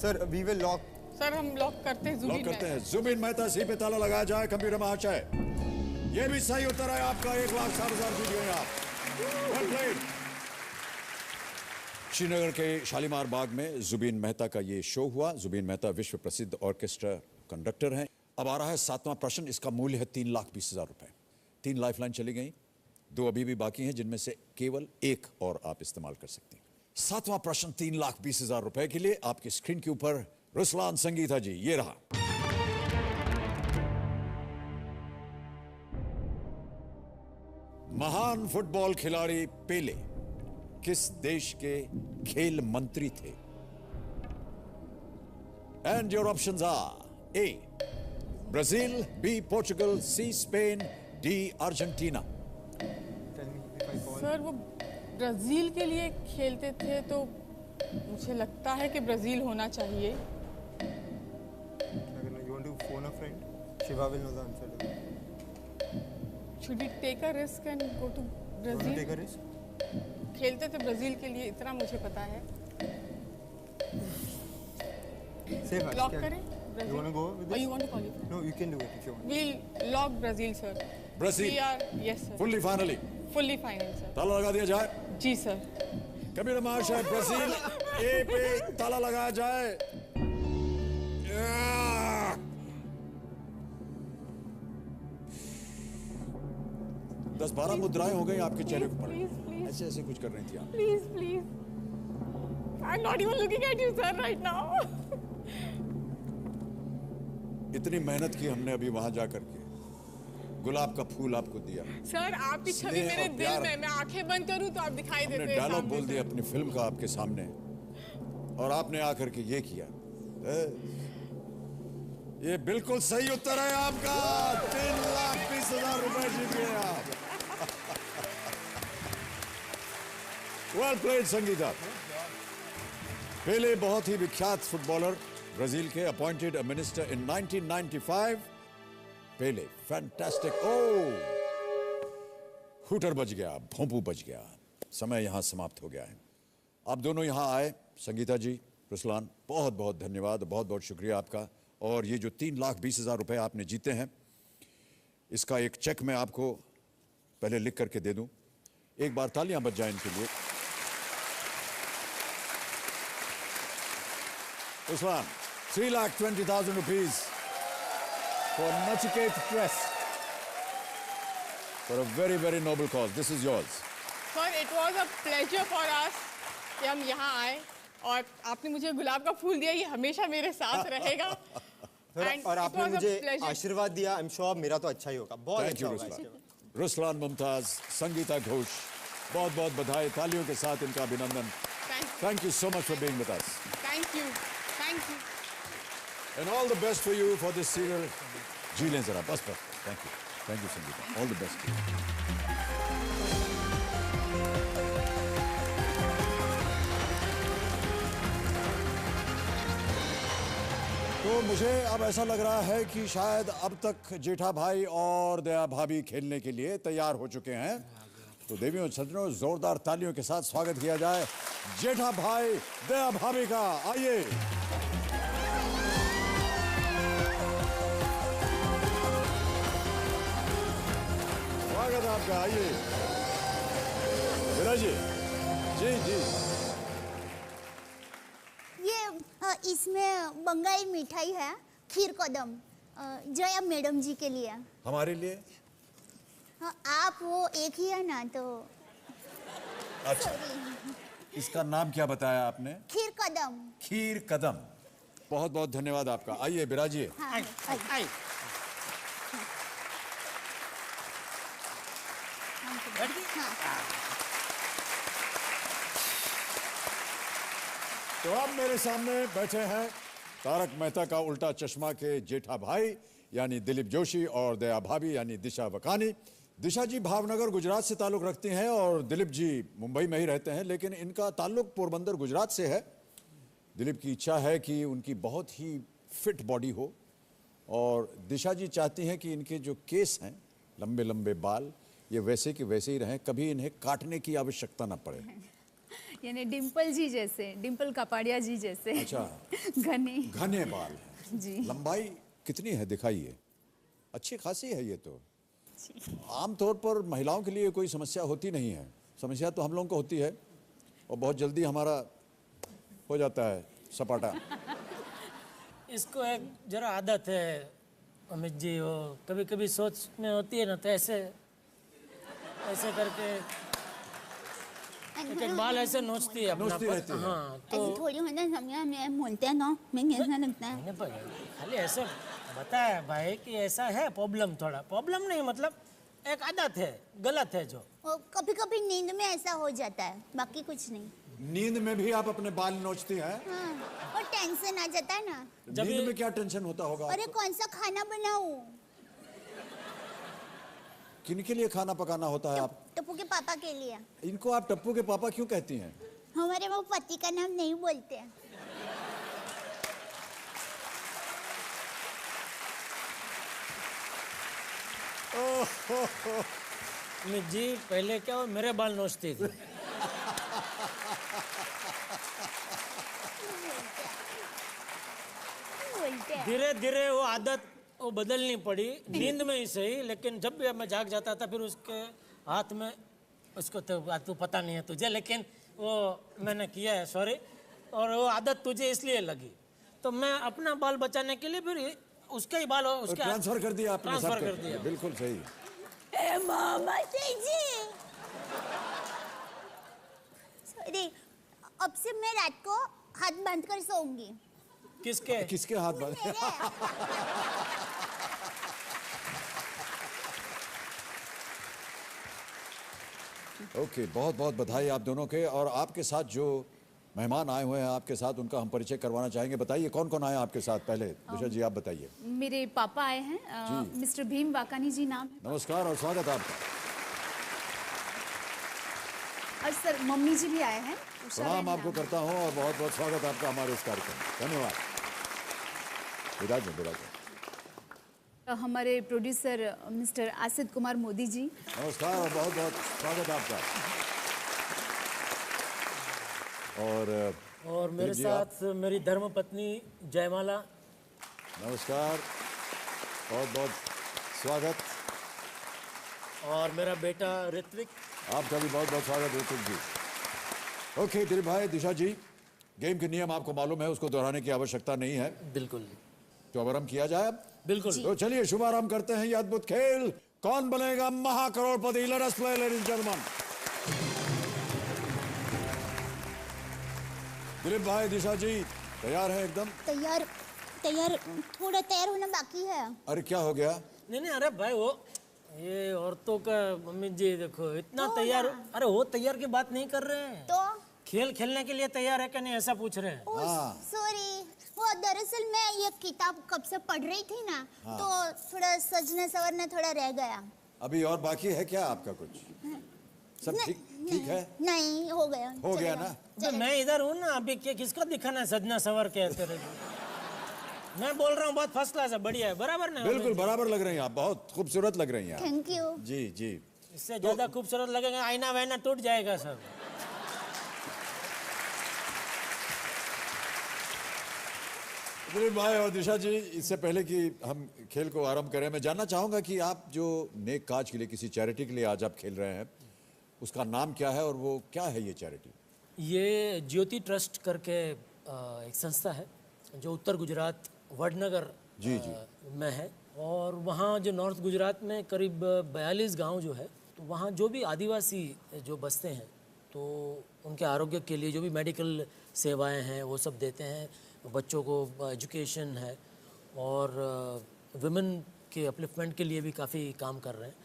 Sir, we will lock. Sir हम लॉक करते हैं. लॉक करते हैं. जुबिन मेहता सी पे ताला लगाया जाए. कंप्यूटर महाशय, ये भी सही उत्तर है आपका. 1,60,000 जीत गए आप. Well played. श्रीनगर के शालीमार बाग में जुबिन मेहता का ये शो हुआ. जुबिन मेहता विश्व प्रसिद्ध ऑर्केस्ट्रा कंडक्टर हैं. अब आ रहा है 7वां प्रश्न. इसका मूल्य है 3,20,000 रुपए. 3 लाइफलाइन चली गई, 2 अभी भी बाकी हैं, जिनमें से केवल एक और आप इस्तेमाल कर सकते हैं. 7वां प्रश्न 3,20,000 रुपए के लिए आपकी स्क्रीन के ऊपर रुसलान संगीता जी, ये रहा. महान फुटबॉल खिलाड़ी पेले किस देश के खेल मंत्री थे? And your options are A Brazil, B Portugal, C Spain, D Argentina. Sir वो ब्राजील के लिए खेलते थे तो मुझे लगता है कि ब्राजील होना चाहिए. You want to phone a friend? Shiva will know the answer to that. Should we take a risk and go to You want to Brazil? take a risk? खेलते थे ब्राजील के लिए, इतना मुझे पता है. Say first. लॉक क्या- करें? You want to go with Or this? you want to qualify? No, you can do it if you want. We'll lock Brazil, sir. Brazil. We are, yes, sir. Fully finally Fully final, sir. ताला लगा दिया जाए. जी सर. कंप्यूटर महाशय, ब्राजील ए पे ताला लगाया जाए. 10-12 मुद्राएं हो गई आपके चेहरे पर. Please, please, ऐसे ऐसे कुछ कर रही थी आप. please, please. I'm not even looking at you, sir, right now. इतनी मेहनत की हमने अभी वहां जाकर के. गुलाब का फूल आपको दिया. सर आपकी छवि स्नेह मेरे और दिल प्यार. में, मैं आंखें बंद करूं तो आप दिखाई हमने देते हैं डायलॉग सामने बोल से. दिया अपनी फिल्म का आपके सामने और आपने आकर के ये किया. ये बिल्कुल सही उत्तर है आपका. 3,20,000 रुपए जीत गए आप. Well played Sangeeta. पेले बहुत ही विख्यात फुटबॉलर, ब्राजील के, appointed minister in 1995. Pele fantastic. ओ हूटर बज गया, भोंपू बज गया, समय यहाँ समाप्त हो गया है। आप दोनों यहाँ आए, संगीता जी, रुसलान, बहुत बहुत धन्यवाद, बहुत बहुत शुक्रिया आपका। और ये जो 3,20,000 रुपए आपने जीते हैं, इसका एक चेक मैं आपको पहले लिख करके दे दूं। एक बार तालियां बज जाएं इनके लिए। Ruslaan, 3,20,000 rupees for Nachiket Trust for a very, very noble cause. This is yours. Sir it was a pleasure for us कि हम यहाँ आए और आपने मुझे गुलाब का फूल दिया, ये हमेशा मेरे साथ रहेगा। And और it आपने was a मुझे pleasure. आशीर्वाद दिया, आई एम श्योर मेरा तो अच्छा ही होगा, बहुत थैंक अच्छा यू होगा रुसलान। इसके बाद। रुसलान मुमताज, संगीता घोष, बहुत बहुत बधाई, तालियों के साथ इनका अभिनंदन। Thank you so much for being with us thank you and all the best for you for this serial. जी लें जरा, बस बस, thank you Sangeeta, all the best. तो मुझे अब ऐसा लग रहा है कि शायद अब तक जेठा भाई और दया भाभी खेलने के लिए तैयार हो चुके हैं। तो देवियों सज्जनों, जोरदार तालियों के साथ स्वागत किया जाए जेठा भाई दया भाभी का। आइए। स्वागत है आपका, आइए। विराज जी, जी जी। इसमें बंगाली मिठाई है, खीर कदम, जया मैडम जी के लिए। हमारे लिए? आप वो एक ही है ना, तो अच्छा, इसका नाम क्या बताया आपने? खीर कदम। खीर कदम, बहुत बहुत धन्यवाद आपका। आइए बिराजिए। हाँ, आई तो अब मेरे सामने बैठे हैं तारक मेहता का उल्टा चश्मा के जेठा भाई यानी दिलीप जोशी और दया भाभी यानी दिशा वकानी। दिशा जी भावनगर गुजरात से ताल्लुक रखती हैं और दिलीप जी मुंबई में ही रहते हैं, लेकिन इनका ताल्लुक पोरबंदर गुजरात से है। दिलीप की इच्छा है कि उनकी बहुत ही फिट बॉडी हो और दिशा जी चाहती हैं कि इनके जो केस हैं, लंबे लंबे बाल, ये वैसे के वैसे ही रहें, कभी इन्हें काटने की आवश्यकता ना पड़े। यानी डिम्पल जी जैसे, डिम्पल कपाड़िया जी जैसे। अच्छा, घने घने बाल हैं। जी। लंबाई कितनी है दिखाइए? अच्छी खासी है ये तो। आमतौर पर महिलाओं के लिए कोई समस्या होती नहीं है, समस्या तो हम लोगों को होती है और बहुत जल्दी हमारा हो जाता है सपाटा। इसको एक जरा आदत है अमित जी, वो कभी कभी सोच में होती है ना, तो ऐसे ऐसे करके एक बाल ऐसे नोचती है अपना नोचती रहती है। हाँ, तो ऐसे थोड़ी होना समय में बोलते हैं ना, मैं कैसा लगता है। मैंने खाली ऐसे बताया भाई कि ऐसा है प्रॉब्लम, थोड़ा प्रॉब्लम नहीं, मतलब एक आदत है, गलत है जो। कभी कभी नींद में ऐसा हो जाता है, बाकी कुछ नहीं। नींद में भी आप अपने बाल नोचती हैं? हाँ, और टेंशन आ जाता है ना। नींद में क्या टेंशन होता होगा? अरे कौन सा खाना बनाऊं? किनके लिए खाना पकाना होता है? आप टप्पू के पापा के लिए। इनको आप टप्पू के पापा क्यों कहती हैं? हमारे वो पति का नाम नहीं बोलते हैं। अमित जी पहले क्या हो, मेरे बाल नोचती थी। बोलते हैं। धीरे धीरे वो आदत वो बदलनी पड़ी, नींद में ही सही, लेकिन जब भी मैं जाग जाता था फिर उसके हाथ में, उसको तो पता नहीं है तुझे, लेकिन वो मैंने किया है, सॉरी, और वो आदत तुझे इसलिए लगी, तो मैं अपना बाल बचाने के लिए फिर उसके ही बाल उसके ट्रांसफर कर दिया आपने? ट्रांसफर सबके? कर दिया। बिल्कुल सही। ए मामा जी, सॉरी, अब से मैं रात को हाथ बांध कर सोऊंगी। किसके किसके हाथ बांध? ओके, बहुत बहुत बधाई आप दोनों के। और आपके साथ जो मेहमान आए हुए हैं आपके साथ, उनका हम परिचय करवाना चाहेंगे। बताइए कौन कौन आया आपके साथ? पहले दिशा जी आप बताइए। मेरे पापा आए हैं, जी। मिस्टर भीम वाकानी जी नाम है। नमस्कार और स्वागत आपका। और सर मम्मी जी भी आए हैं। प्रणाम आपको करता हूँ और बहुत बहुत स्वागत आपका हमारे इस कार्यक्रम में। धन्यवाद। विराज। हमारे प्रोड्यूसर मिस्टर आसित कुमार मोदी जी। नमस्कार और बहुत बहुत स्वागत आपका। और मेरे साथ मेरी धर्मपत्नी जयमाला। नमस्कार, बहुत बहुत स्वागत। और मेरा बेटा ऋत्विक। आपका भी बहुत बहुत स्वागत ऋत्विक जी। ओके दिलीप भाई, दिशा जी, गेम के नियम आपको मालूम है, उसको दोहराने की आवश्यकता नहीं है। बिल्कुल। तो अब आरंभ किया जाए। बिल्कुल। तो चलिए शुभारंभ करते हैं ये अद्भुत खेल, Kaun Banega Mahacrorepati. Let us play ladies and gentleman. Dilip भाई, दिशा जी तैयार है एकदम? तैयार थोड़ा तैयार होना बाकी है। अरे क्या हो गया? नहीं, अरे भाई वो ये औरतों का, मम्मी जी देखो इतना तैयार। अरे वो तैयार की बात नहीं कर रहे हैं, तो खेल खेलने के लिए तैयार है क्या नहीं ऐसा पूछ रहे हैं। सॉरी, वो दरअसल मैं ये किताब कब से पढ़ रही थी ना, तो थोड़ा सजने संवरने थोड़ा रह गया। अभी और बाकी है क्या आपका कुछ? सब ठीक है? नहीं, हो गया ना? तो मैं इधर हूँ ना, अभी किसको दिखाना है सजना सवर के तेरे। मैं बोल रहा हूँ बहुत फर्स्ट क्लास है, बढ़िया है, बराबर ना? बिल्कुल बराबर लग रही हैं आप, बहुत खूबसूरत लग रही हैं। थैंक यू जी जी। इससे ज्यादा खूबसूरत लगेगा, आईना वाइना टूट जाएगा सब। दिलीप भाई और दिशा जी, इससे पहले कि हम खेल को आरंभ करें, मैं जानना चाहूंगा कि आप जो नेक काज के लिए, किसी चैरिटी के लिए आज आप खेल रहे हैं, उसका नाम क्या है और वो क्या है ये चैरिटी? ये ज्योति ट्रस्ट करके एक संस्था है जो उत्तर गुजरात वडनगर में है। और वहाँ जो नॉर्थ गुजरात में करीब 42 गांव जो है, तो वहाँ जो भी आदिवासी जो बसते हैं, तो उनके आरोग्य के लिए जो भी मेडिकल सेवाएं हैं वो सब देते हैं। बच्चों को एजुकेशन है और वुमेन के अपलिफ्टमेंट के लिए भी काफ़ी काम कर रहे हैं।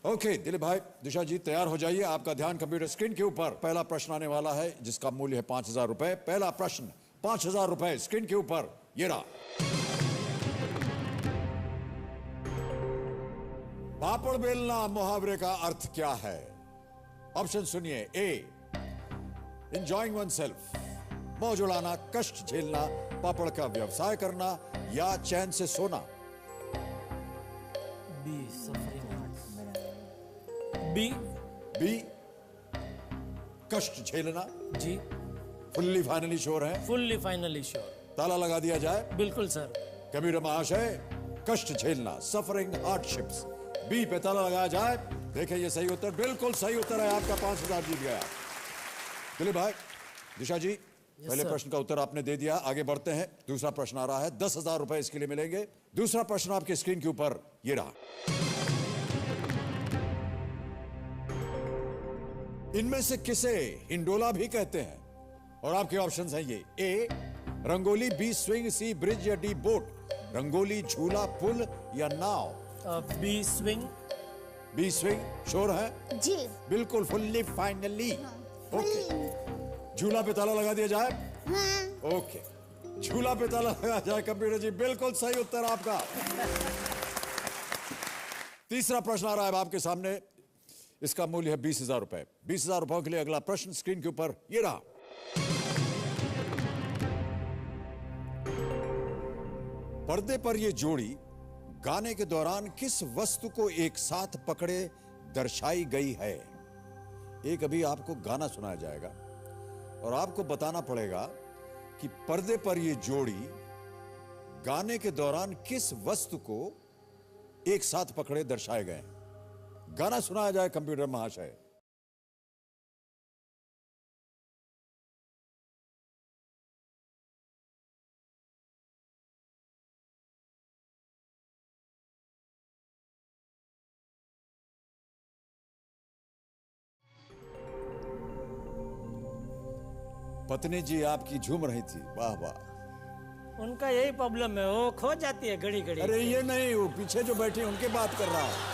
ओके दिलीप भाई, दिशा जी तैयार हो जाइए, आपका ध्यान कंप्यूटर स्क्रीन के ऊपर। पहला प्रश्न आने वाला है जिसका मूल्य है 5000 रुपए। पहला प्रश्न 5000 रुपए स्क्रीन के ऊपर, ये रहा। पापड़ बेलना मुहावरे का अर्थ क्या है? ऑप्शन सुनिए। ए, एंजॉयिंग वन सेल्फ, मौज उड़ाना, कष्ट झेलना, पापड़ का व्यवसाय करना, या चैन से सोना। B, suffering. बी, कष्ट झेलना। जी, फुल्ली फाइनली श्योर है? Fully finally sure. ताला लगा दिया जाए? बिल्कुल सर। कबीर महाशय, कष्ट झेलना, सफरिंग हार्डशिप्स, बी पे ताला लगाया जाए। देखें ये सही उत्तर, बिल्कुल सही उत्तर है आपका। 5000 जीत गया दिलीप भाई। दिशा जी, पहले प्रश्न का उत्तर आपने दे दिया, आगे बढ़ते हैं। दूसरा प्रश्न आ रहा है, 10,000 रुपए इसके लिए मिलेंगे। दूसरा प्रश्न आपके स्क्रीन के ऊपर ये रहा। इनमें से किसे हिंडोला भी कहते हैं? और आपके ऑप्शंस हैं ये। A, rangoli, B, swing, C, bridge, या डी, बोट। रंगोली, झूला, पुल, या नाव। B, swing. B, swing sure है? जी, बिल्कुल फुल्ली फाइनली। ओके, झूला पे ताला लगा दिया जाए? ओके, झूला पे ताला लगा जाए। कंप्यूटर जी, बिल्कुल सही उत्तर आपका। तीसरा प्रश्न आ रहा है आपके सामने, इसका मूल्य है 20,000 रुपए। 20,000 रुपयों के लिए अगला प्रश्न स्क्रीन के ऊपर ये रहा। पर्दे पर ये जोड़ी गाने के दौरान किस वस्तु को एक साथ पकड़े दर्शाई गई है? एक अभी आपको गाना सुनाया जाएगा और आपको बताना पड़ेगा कि पर्दे पर ये जोड़ी गाने के दौरान किस वस्तु को एक साथ पकड़े दर्शाए गए हैं। गाना सुनाया जाए कंप्यूटर महाशय। पत्नी जी आपकी झूम रही थी, वाह वाह। उनका यही प्रॉब्लम है, वो खो जाती है घड़ी घड़ी। अरे ये नहीं, वो पीछे जो बैठी उनके बात कर रहा है।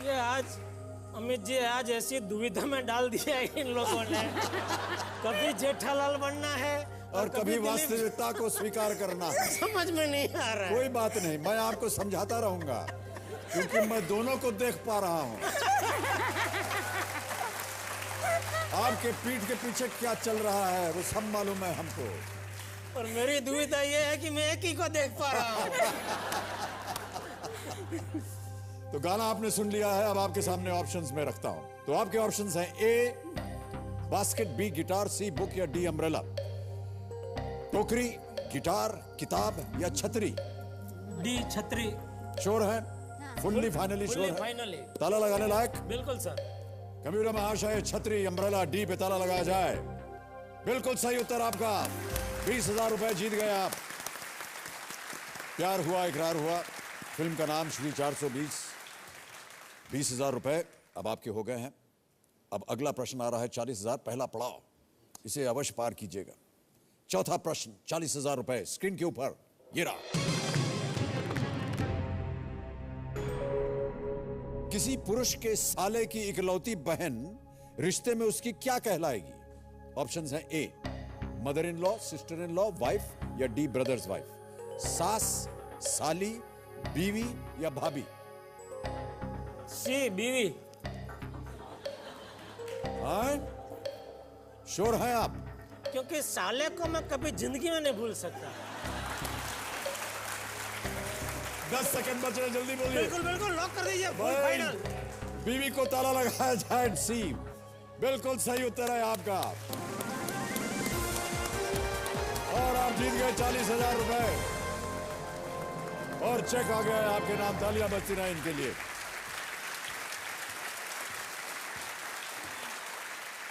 ये आज अमित जी आज ऐसी दुविधा में डाल दिया है इन लोगों ने। कभी जेठालाल बनना है और कभी वास्तविकता को स्वीकार करना है। समझ में नहीं आ रहा है। कोई बात नहीं, मैं आपको समझाता रहूंगा क्योंकि मैं दोनों को देख पा रहा हूं। आपके पीठ के पीछे क्या चल रहा है वो सब मालूम है हमको। और मेरी दुविधा ये है कि मैं एक ही को देख पा रहा हूँ। तो गाना आपने सुन लिया है, अब आपके सामने ऑप्शंस में रखता हूं। तो आपके ऑप्शंस हैं A basket, B guitar, C book या डी अम्ब्रेला। टोकरी, गिटार, किताब या छतरी। डी छतरी। श्योर है? फुल्ली फाइनली श्योर है? फाइनली। ताला लगाने लायक? बिल्कुल सर। कंप्यूटर महाशय, छतरी, अम्ब्रेला, डी पे ताला लगाया जाए। बिल्कुल सही उत्तर आपका। 20,000 रुपए जीत गए आप। प्यार हुआ, इकरार हुआ। फिल्म का नाम श्री 420। 20,000 रुपए अब आपके हो गए हैं। अब अगला प्रश्न आ रहा है 40,000, पहला पड़ाव, इसे अवश्य पार कीजिएगा। चौथा प्रश्न 40,000 रुपए स्क्रीन के ऊपर ये रहा। किसी पुरुष के साले की इकलौती बहन रिश्ते में उसकी क्या कहलाएगी? ऑप्शंस हैं a mother in law, sister in law, wife या डी ब्रदर्स वाइफ। सास, साली, बीवी या भाभी। सी बीवी। हाँ, श्योर हैं आप? क्योंकि साले को मैं कभी जिंदगी में नहीं भूल सकता। 10 सेकंड बच रहे, जल्दी बोलिए। बिल्कुल बिल्कुल लॉक कर दीजिए। भाई, फाइनल। बीवी को ताला लगाया जाए। सी बिल्कुल सही उत्तर है आपका और आप जीत गए 40,000 रुपए और चेक आ गया है आपके नाम। तालियां बजती रहें इनके लिए।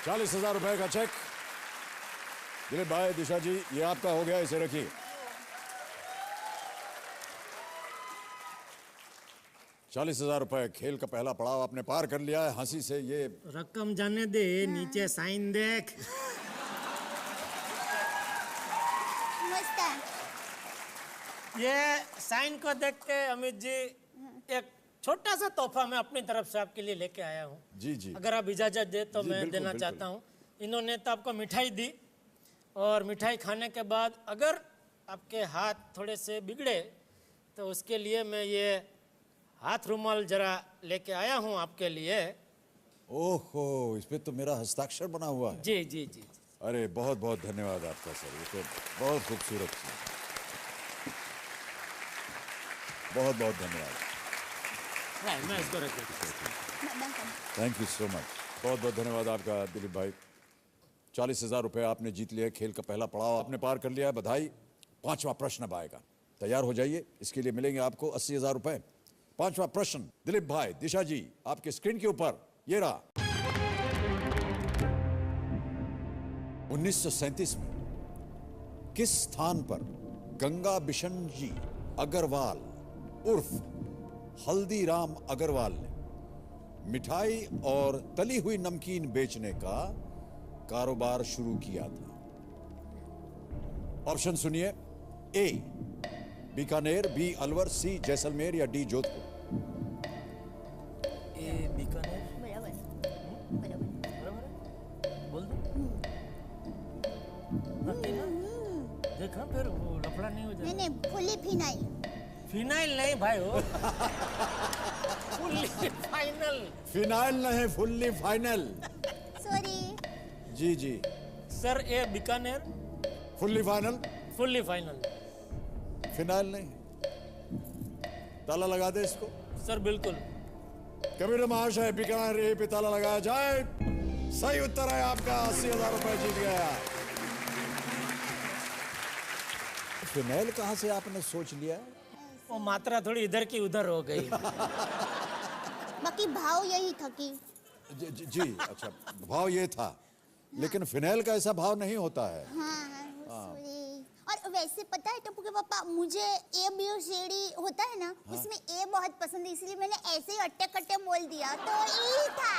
40,000 रुपए का चेक। दिलीप भाई, दिशा जी, ये आपका हो गया, इसे रखिए। 40,000 रुपए, खेल का पहला पड़ाव आपने पार कर लिया है। हंसी से ये रकम जाने दे, नीचे साइन देख। मस्त है। ये साइन को देख के अमित जी एक छोटा सा तोहफा मैं अपनी तरफ से आपके लिए लेके आया हूँ। जी जी, अगर आप इजाजत दे तो जी, मैं बिल्कुल, देना बिल्कुल। चाहता हूँ। इन्होंने तो आपको मिठाई दी और मिठाई खाने के बाद अगर आपके हाथ थोड़े से बिगड़े तो उसके लिए मैं ये हाथ रुमाल जरा लेके आया हूँ आपके लिए। ओहो, इस पे तो मेरा हस्ताक्षर बना हुआ है। जी जी जी। अरे बहुत बहुत धन्यवाद आपका सर, ये तो बहुत खूबसूरत है। बहुत बहुत धन्यवाद। मैं इसको रख देता हूँ। Thank you so much. बहुत बहुत धन्यवाद आपका दिलीप भाई। 40,000 रुपए आपने जीत लिया। खेल का पहला पड़ाव आपने पार कर लिया है, बधाई। 5वां प्रश्न अब आएगा, तैयार हो जाइए। इसके लिए मिलेंगे आपको 80,000 रुपए। 5वां प्रश्न, दिलीप भाई, दिशा जी, आपके स्क्रीन के ऊपर ये रहा। 1937 में किस स्थान पर गंगा बिशन जी अग्रवाल उर्फ हल्दीराम अग्रवाल ने मिठाई और तली हुई नमकीन बेचने का कारोबार शुरू किया था? ऑप्शन सुनिए। ए बीकानेर, बी अलवर, सी जैसलमेर या डी जोधपुर। ए बीकानेर। बोल दो। नक्की ना? देखा फिर वो लफड़ा नहीं हो नहीं जाए। नहीं, फुली फिनाइल। फिनाइल नहीं भाई हो। Fully final. फिनाइल नहीं, फुल्ली फाइनल। सॉरी। जी जी, sir A Bikaner. Fully final. Fully final. Phenyl नहीं। ताला लगा दे इसको। सर बिल्कुल। कबीर महाशय, बीकानेर ए पे ताला लगाया जाए। सही उत्तर है आपका। 80,000 रुपए जीत गया। फिनाइल कहां से आपने सोच लिया? वो मात्रा थोड़ी इधर की उधर हो गई। बाकी भाव यही था कि जी, अच्छा, भाव ये था, लेकिन फिनाइल का ऐसा भाव नहीं होता है। सॉरी। और वैसे पता है टप्पू के पापा, मुझे ए बी और सी डी होता है ना, उसमें ए बहुत पसंद है, इसलिए मैंने ऐसे ही अट्टे कट्टे बोल दिया तो ई था।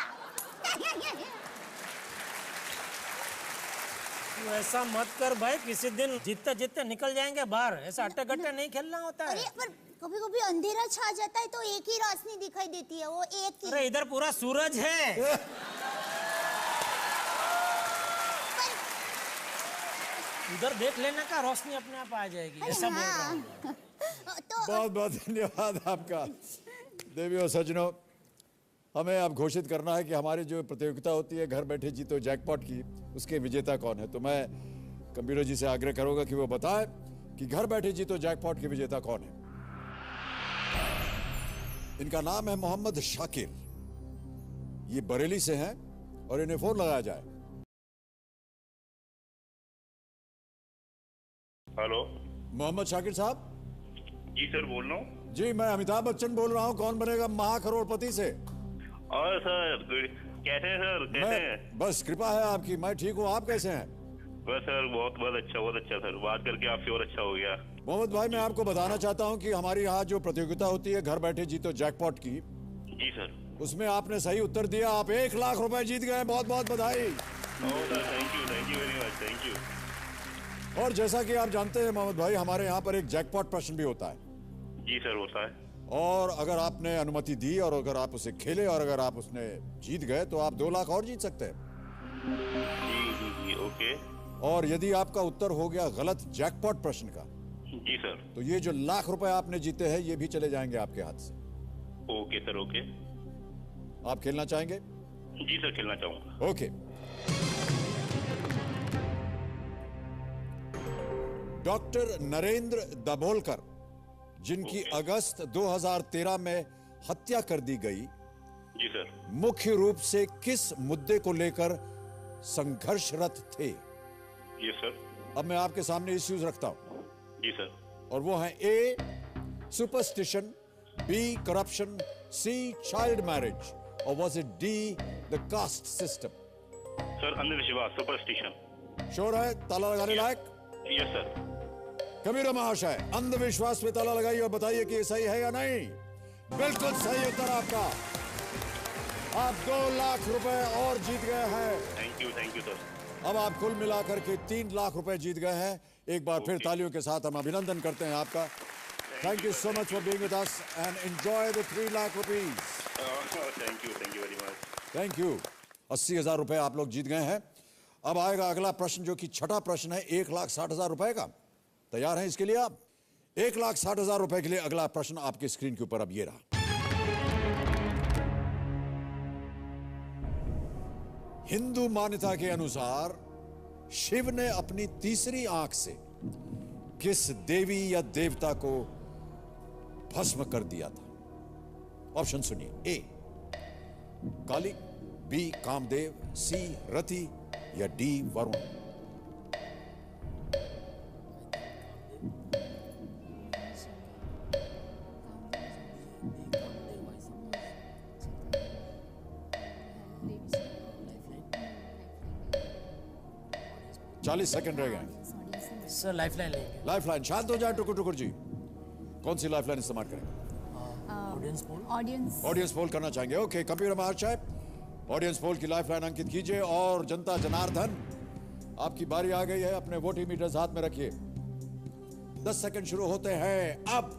तू ऐसा मत कर भाई, किसी दिन जीतते जीतते निकल जाएंगे बाहर। ऐसा अट्टे कट्टे नहीं खेलना होता अरे है। पर कभी कभी अंधेरा छा जाता है तो एक ही रोशनी दिखाई देती है, वो एक ही। अरे इधर पूरा सूरज है। उधर देख लेने का, रोशनी अपने आप आ जाएगी। ऐसा बोल रहा हूँ। तो बहुत बहुत धन्यवाद आपका। देवियों सज्जनों, हमें अब घोषित करना है कि हमारी जो प्रतियोगिता होती है घर बैठे जीतो जैकपॉट की, उसके विजेता कौन है। तो मैं कंप्यूटर जी से आग्रह करूंगा कि वो बताएं कि घर बैठे जीतो जैकपॉट के विजेता कौन है। इनका नाम है मोहम्मद शाकिर, ये बरेली से हैं और इन्हें फोन लगाया जाए। हेलो। मोहम्मद शाकिर साहब। जी सर, बोल रहा हूँ। जी मैं अमिताभ बच्चन बोल रहा हूँ, कौन बनेगा महाकरोड़पति से। और सर कैसे हैं सर, कैसे हैं? बस कृपा है आपकी, मैं ठीक हूँ, आप कैसे हैं? बस सर बहुत अच्छा सर, बात करके आपसे और अच्छा हो गया। मोहम्मद भाई मैं आपको बताना चाहता हूँ कि हमारी यहाँ जो प्रतियोगिता होती है घर बैठे जीतो जैकपॉट की, जी सर। उसमें आपने सही उत्तर दिया, आप 1 लाख रुपए जीत गए, बहुत बहुत बधाई। Sir thank you very much, thank you. और जैसा कि आप जानते हैं मोहम्मद भाई, हमारे यहाँ पर एक जैकपॉट प्रश्न भी होता है। जी सर, होता है। और अगर आपने अनुमति दी और अगर आप उसे खेले और अगर आप उसने जीत गए तो आप 2 लाख और जीत सकते हैं। जी ओके। और यदि आपका उत्तर हो गया गलत जैकपॉट प्रश्न का, जी सर। तो ये जो लाख रुपए आपने जीते हैं ये भी चले जाएंगे आपके हाथ से। Okay sir, okay. आप खेलना चाहेंगे? जी सर, खेलना चाहूंगा। ओके। डॉक्टर नरेंद्र दाभोलकर, जिनकी अगस्त 2013 में हत्या कर दी गई, जी सर। मुख्य रूप से किस मुद्दे को लेकर संघर्षरत थे? जी सर। अब मैं आपके सामने इश्यूज रखता हूं। जी सर। और वो है ए सुपरस्टिशन, बी करप्शन, सी चाइल्ड मैरिज, और was it D the caste system? Sir अंधविश्वास, सुपरस्टिशन। श्योर है? ताला लगाने लायक? Yes sir. कबीरा महाशय, अंधविश्वास पे ताला लगाइए और बताइए कि ये सही है या नहीं। बिल्कुल सही उत्तर आपका। आप 2 लाख रुपए और जीत गए हैं। Thank you sir. अब आप कुल मिलाकर के 3 लाख रुपए जीत गए हैं। एक बार फिर तालियों के साथ हम अभिनंदन करते हैं आपका। Thank you so much for being with us and enjoy the 3 lakh rupees. Thank you very much. Thank you. 80,000 रुपए आप लोग जीत गए हैं। अब आएगा अगला प्रश्न, जो कि छठा प्रश्न है 1,60,000 रुपए का। तैयार हैं इसके लिए आप? 1,60,000 रुपए के लिए अगला प्रश्न आपके स्क्रीन के ऊपर अब ये रहा। हिंदू मान्यता के अनुसार शिव ने अपनी तीसरी आंख से किस देवी या देवता को भस्म कर दिया था? ऑप्शन सुनिए। ए काली, बी कामदेव, सी रति या डी वरुण? चालीस सेकंड रह गए। सर लाइफलाइन लेंगे। लाइफलाइन। शांत हो जाए टुकुर टुकुर जी। कौन सी लाइफलाइन इस्तेमाल करेंगे? Audience poll. ऑडियंस पोल करना चाहेंगे? ओके, कंप्यूटर महाशय ऑडियंस पोल की लाइफलाइन अंकित कीजिए। और जनता जनार्दन, आपकी बारी आ गई है, अपने वोटिंग मीटर्स हाथ में रखिए। 10 सेकंड शुरू होते हैं अब।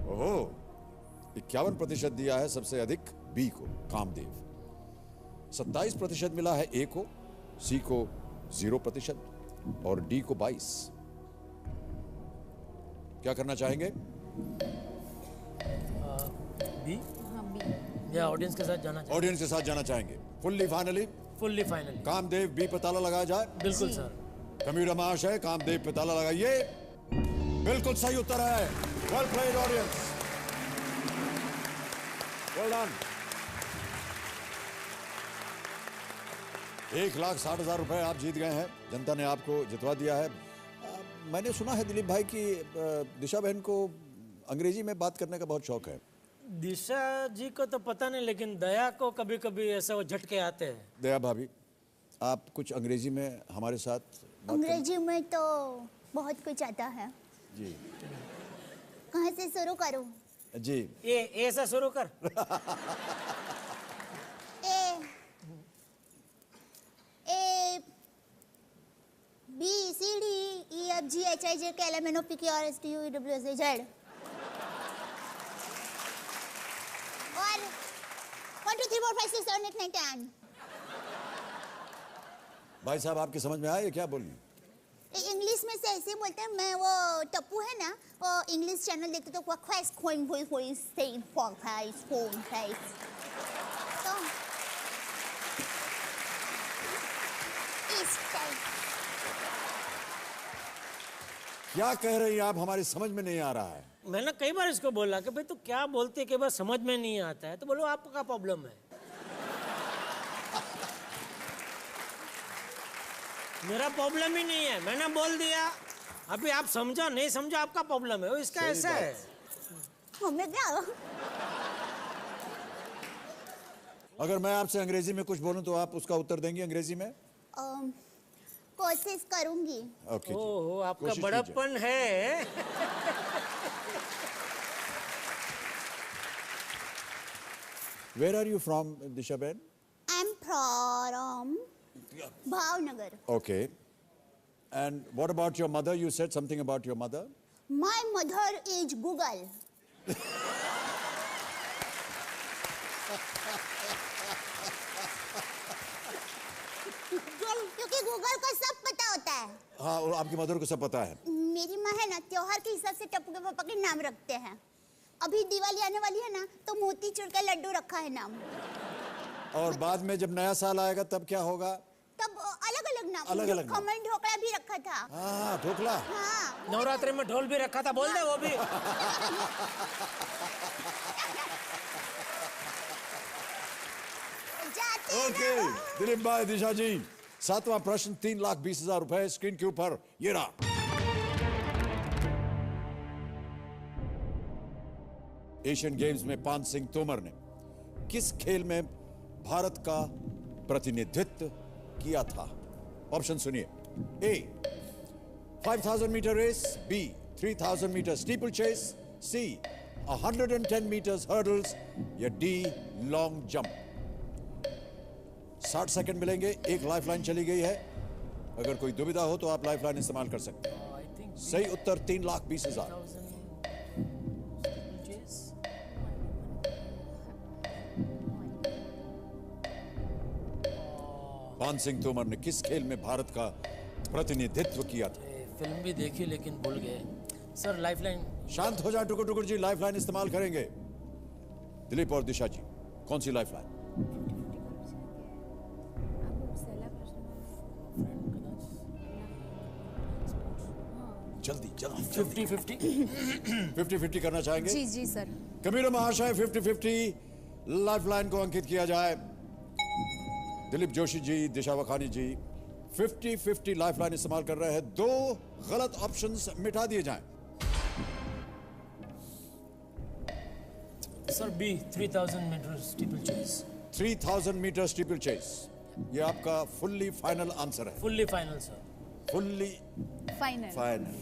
ओहो, 51% दिया है सबसे अधिक बी को, कामदेव। 27% मिला है ए को, सी को 0% और डी को 22। क्या करना चाहेंगे? बी। या ऑडियंस के साथ जाना चाहिए? ऑडियंस के साथ जाना चाहेंगे? Fully finally? Fully finally. Kamdev B पे ताला लगाया जाए? बिल्कुल सर। कंप्यूटर महाशय कामदेव पे ताला लगाइए। बिल्कुल सही उत्तर है। Well played audience, well done. 1,60,000 रुपए आप जीत गए हैं। जनता ने आपको जितवा दिया है। मैंने सुना है दिलीप भाई कि दिशा बहन को अंग्रेजी में बात करने का बहुत शौक है। दिशा जी को तो पता नहीं, लेकिन दया को कभी कभी ऐसा वो झटके आते हैं। दया भाभी, आप कुछ अंग्रेजी में हमारे साथ बात अंग्रेजी में तो बहुत कुछ आता है जी। कहाँ से शुरू करूं? जी ए से शुरू कर। A B C D E F G H I J K L M N O P Q R S T U W S A Z और 1 2 3 4 5 6 7 8 9 10। भाई साहब आपकी समझ में आया ये क्या बोली? इंग्लिश में से ऐसे बोलते हैं। मैं वो टप्पू है ना, वो इंग्लिश चैनल देखते तो क्वेस कोइन कोइन कोइन से फॉक्स फोन फेस तो इस टाइप। क्या कह रही हैं आप? हमारी समझ में नहीं आ रहा है। मैंने कई बार इसको बोला कि भाई तू क्या बोलते है, कई बार समझ में नहीं आता है, तो बोलो आपका प्रॉब्लम है। मेरा प्रॉब्लम ही नहीं है, मैंने बोल दिया। अभी आप समझो नहीं समझो आपका प्रॉब्लम है, वो इसका ऐसा है। हमें क्या? अगर मैं आपसे अंग्रेजी में कुछ बोलूं तो आप उसका उत्तर देंगी अंग्रेजी में? कोशिश करूंगी। ओके जी। ओहो आपका कोशिश बड़प्पन है। Where are you from, Disha Ben? I'm from Bhavnagar. Okay. And what about your mother? You said something about your mother. My mother is Google. क्योंकि गूगल को सब पता होता है। हाँ, और आपकी मदर को सब पता है। मेरी माँ है ना, त्योहार के हिसाब से टप्पू के पापा के नाम रखते हैं। अभी दिवाली आने वाली है ना, तो मोतीचूर का लड्डू रखा है नाम। और बाद में जब नया साल आएगा तब क्या होगा? तब अलग अलग नाम। अलग-अलग नाम। खमन ढोकला भी रखा था। हाँ, ढोकला। हाँ। नवरात्रि में ढोल भी रखा था, बोल दे वो भी। ओके दिलीप भाई, दिशा जी, 7वां प्रश्न 3,20,000 रुपए स्क्रीन के ऊपर ये रहा। एशियन गेम्स में पान सिंह तोमर ने किस खेल में भारत का प्रतिनिधित्व किया था? ऑप्शन सुनिए। A 5,000 metre race, B 3,000 metre steeplechase, C 110 metres hurdles या डी लॉन्ग जंप। 60 सेकंड मिलेंगे। एक लाइफलाइन चली गई है, अगर कोई दुविधा हो तो आप लाइफलाइन इस्तेमाल कर सकते हैं। सही उत्तर 3,20,000। पान सिंह तोमर ने किस खेल में भारत का प्रतिनिधित्व किया था? फिल्म भी देखी लेकिन भूल गए सर। लाइफलाइन। शांत हो जाए टुकुर टुकुर जी, लाइफलाइन इस्तेमाल करेंगे। दिलीप और दिशा जी, कौन सी लाइफलाइन? जल्दी जल्दी। 50-50 50-50 करना चाहेंगे? जी जी सर। कबीर महाशय 50-50 लाइफलाइन को अंकित किया जाए। दिलीप जोशी जी, दिशा वखानी जी 50-50 लाइफलाइन इस्तेमाल कर रहे हैं। 2 गलत ऑप्शंस मिटा दिए जाएं। Sir B 3,000 metre steeplechase. 3,000 metre steeplechase, ये आपका फुल्ली फाइनल आंसर है? Fully final sir. Fully final. Final.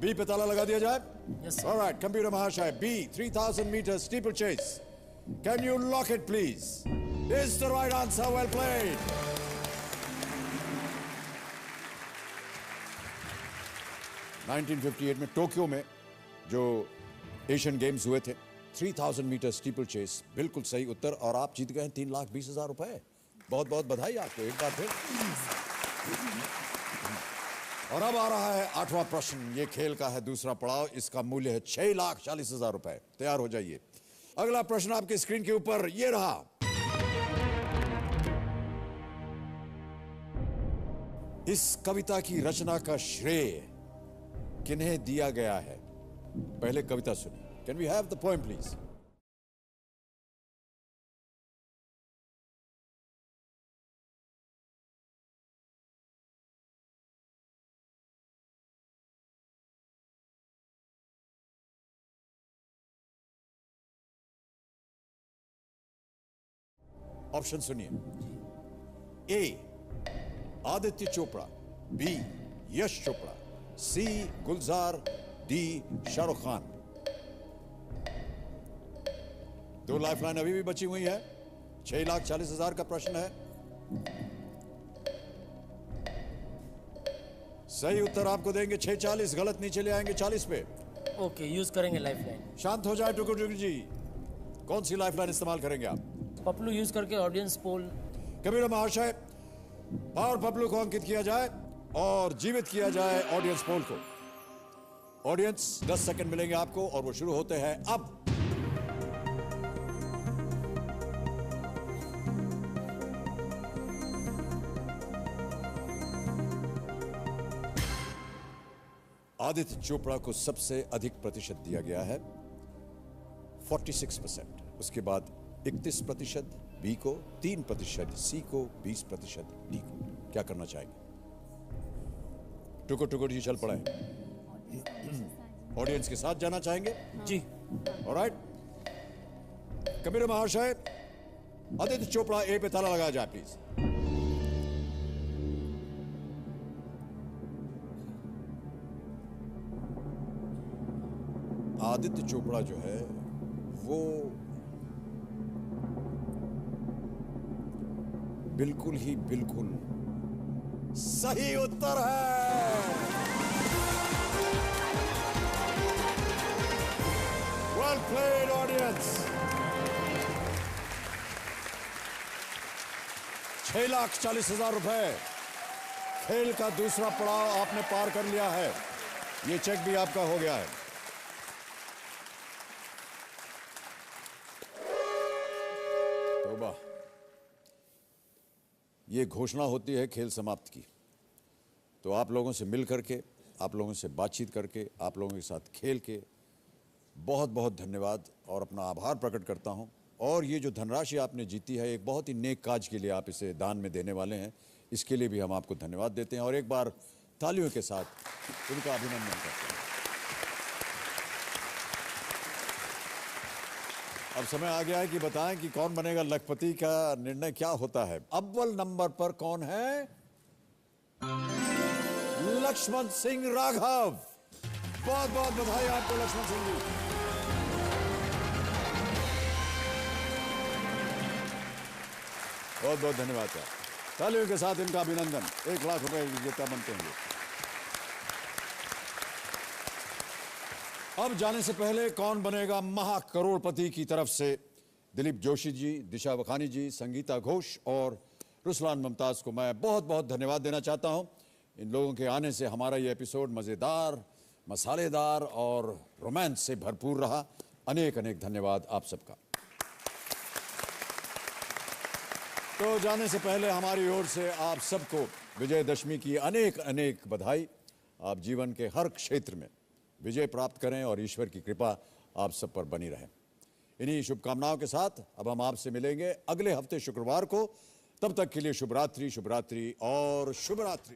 B पे ताला लगा दिया जाए? Yes, sir. ऑलराइट, कंप्यूटर महाशय, B 3,000 metre steeplechase, can you lock it please? Is the right answer. Well played. (1958) में टोक्यो में जो एशियन गेम्स हुए थे, 3,000 मीटर स्टीपल चेस बिल्कुल सही उत्तर, और आप जीत गए हैं 3,20,000 रुपए। बहुत बहुत बधाई आपको एक बार फिर। और अब आ रहा है 8वां प्रश्न। ये खेल का है दूसरा पड़ाव, इसका मूल्य है 6,40,000 रुपए। तैयार हो जाइए। अगला प्रश्न आपके स्क्रीन के ऊपर ये रहा। इस कविता की रचना का श्रेय किन्हें दिया गया है? पहले कविता सुनिए। Can we have the poem please? Option सुनिए। A Aditya Chopra, B Yash Chopra, C Gulzar, D Shahrukh Khan. 2 lifeline अभी भी बची हुई है। 6,40,000 का प्रश्न है। सही उत्तर आपको देंगे 6,40, गलत नीचे ले आएंगे 40 पे। ओके, यूज करेंगे लाइफलाइन। शांत हो जाए टुकुर टुकुर जी। कौन सी लाइफलाइन इस्तेमाल करेंगे आप? पपलू यूज करके ऑडियंस पोल। कबीर महाशय, पावर पब्लिक को अंकित किया जाए और जीवित किया जाए ऑडियंस पोल को। ऑडियंस 10 सेकंड मिलेंगे आपको और वो शुरू होते हैं अब। आदित्य चोपड़ा को सबसे अधिक प्रतिशत दिया गया है 46%। उसके बाद 31% बी को, 3% सी को, 20% डी को। क्या करना चाहेंगे? टुकुर टुकुर जी चल पड़े। ऑडियंस के साथ जाना चाहेंगे? जी। ऑलराइट। कबीर महाशय, आदित्य चोपड़ा ए पे ताला लगाया जाए प्लीज। आदित्य चोपड़ा जो है वो बिल्कुल ही बिल्कुल सही उत्तर है। Well played audience. 6,40,000 रुपए। खेल का दूसरा पड़ाव आपने पार कर लिया है। ये चेक भी आपका हो गया है। तौबा। ये घोषणा होती है खेल समाप्त की। तो आप लोगों से मिल करके, आप लोगों से बातचीत करके, आप लोगों के साथ खेल के बहुत बहुत धन्यवाद और अपना आभार प्रकट करता हूं। और ये जो धनराशि आपने जीती है एक बहुत ही नेक काज के लिए आप इसे दान में देने वाले हैं, इसके लिए भी हम आपको धन्यवाद देते हैं और एक बार तालियों के साथ उनका अभिनंदन करते हैं। अब समय आ गया है कि बताएं कि कौन बनेगा लखपति का निर्णय क्या होता है। अव्वल नंबर पर कौन है? लक्ष्मण सिंह राघव। बहुत बहुत बधाई आपको लक्ष्मण सिंह जी। बहुत बहुत धन्यवाद सर। तालियों के साथ इनका अभिनंदन। 1 लाख रुपए विजेता बनते हैं। अब जाने से पहले कौन बनेगा महाकरोड़पति की तरफ से दिलीप जोशी जी, दिशा वखानी जी, संगीता घोष और रुसलान मुमताज को मैं बहुत बहुत धन्यवाद देना चाहता हूं। इन लोगों के आने से हमारा ये एपिसोड मजेदार, मसालेदार और रोमांस से भरपूर रहा। अनेक अनेक धन्यवाद आप सबका। तो जाने से पहले हमारी ओर से आप सबको विजयदशमी की अनेक अनेक बधाई। आप जीवन के हर क्षेत्र में विजय प्राप्त करें और ईश्वर की कृपा आप सब पर बनी रहे। इन्हीं शुभकामनाओं के साथ अब हम आपसे मिलेंगे अगले हफ्ते शुक्रवार को। तब तक के लिए शुभ रात्रि, शुभ रात्रि और शुभ रात्रि।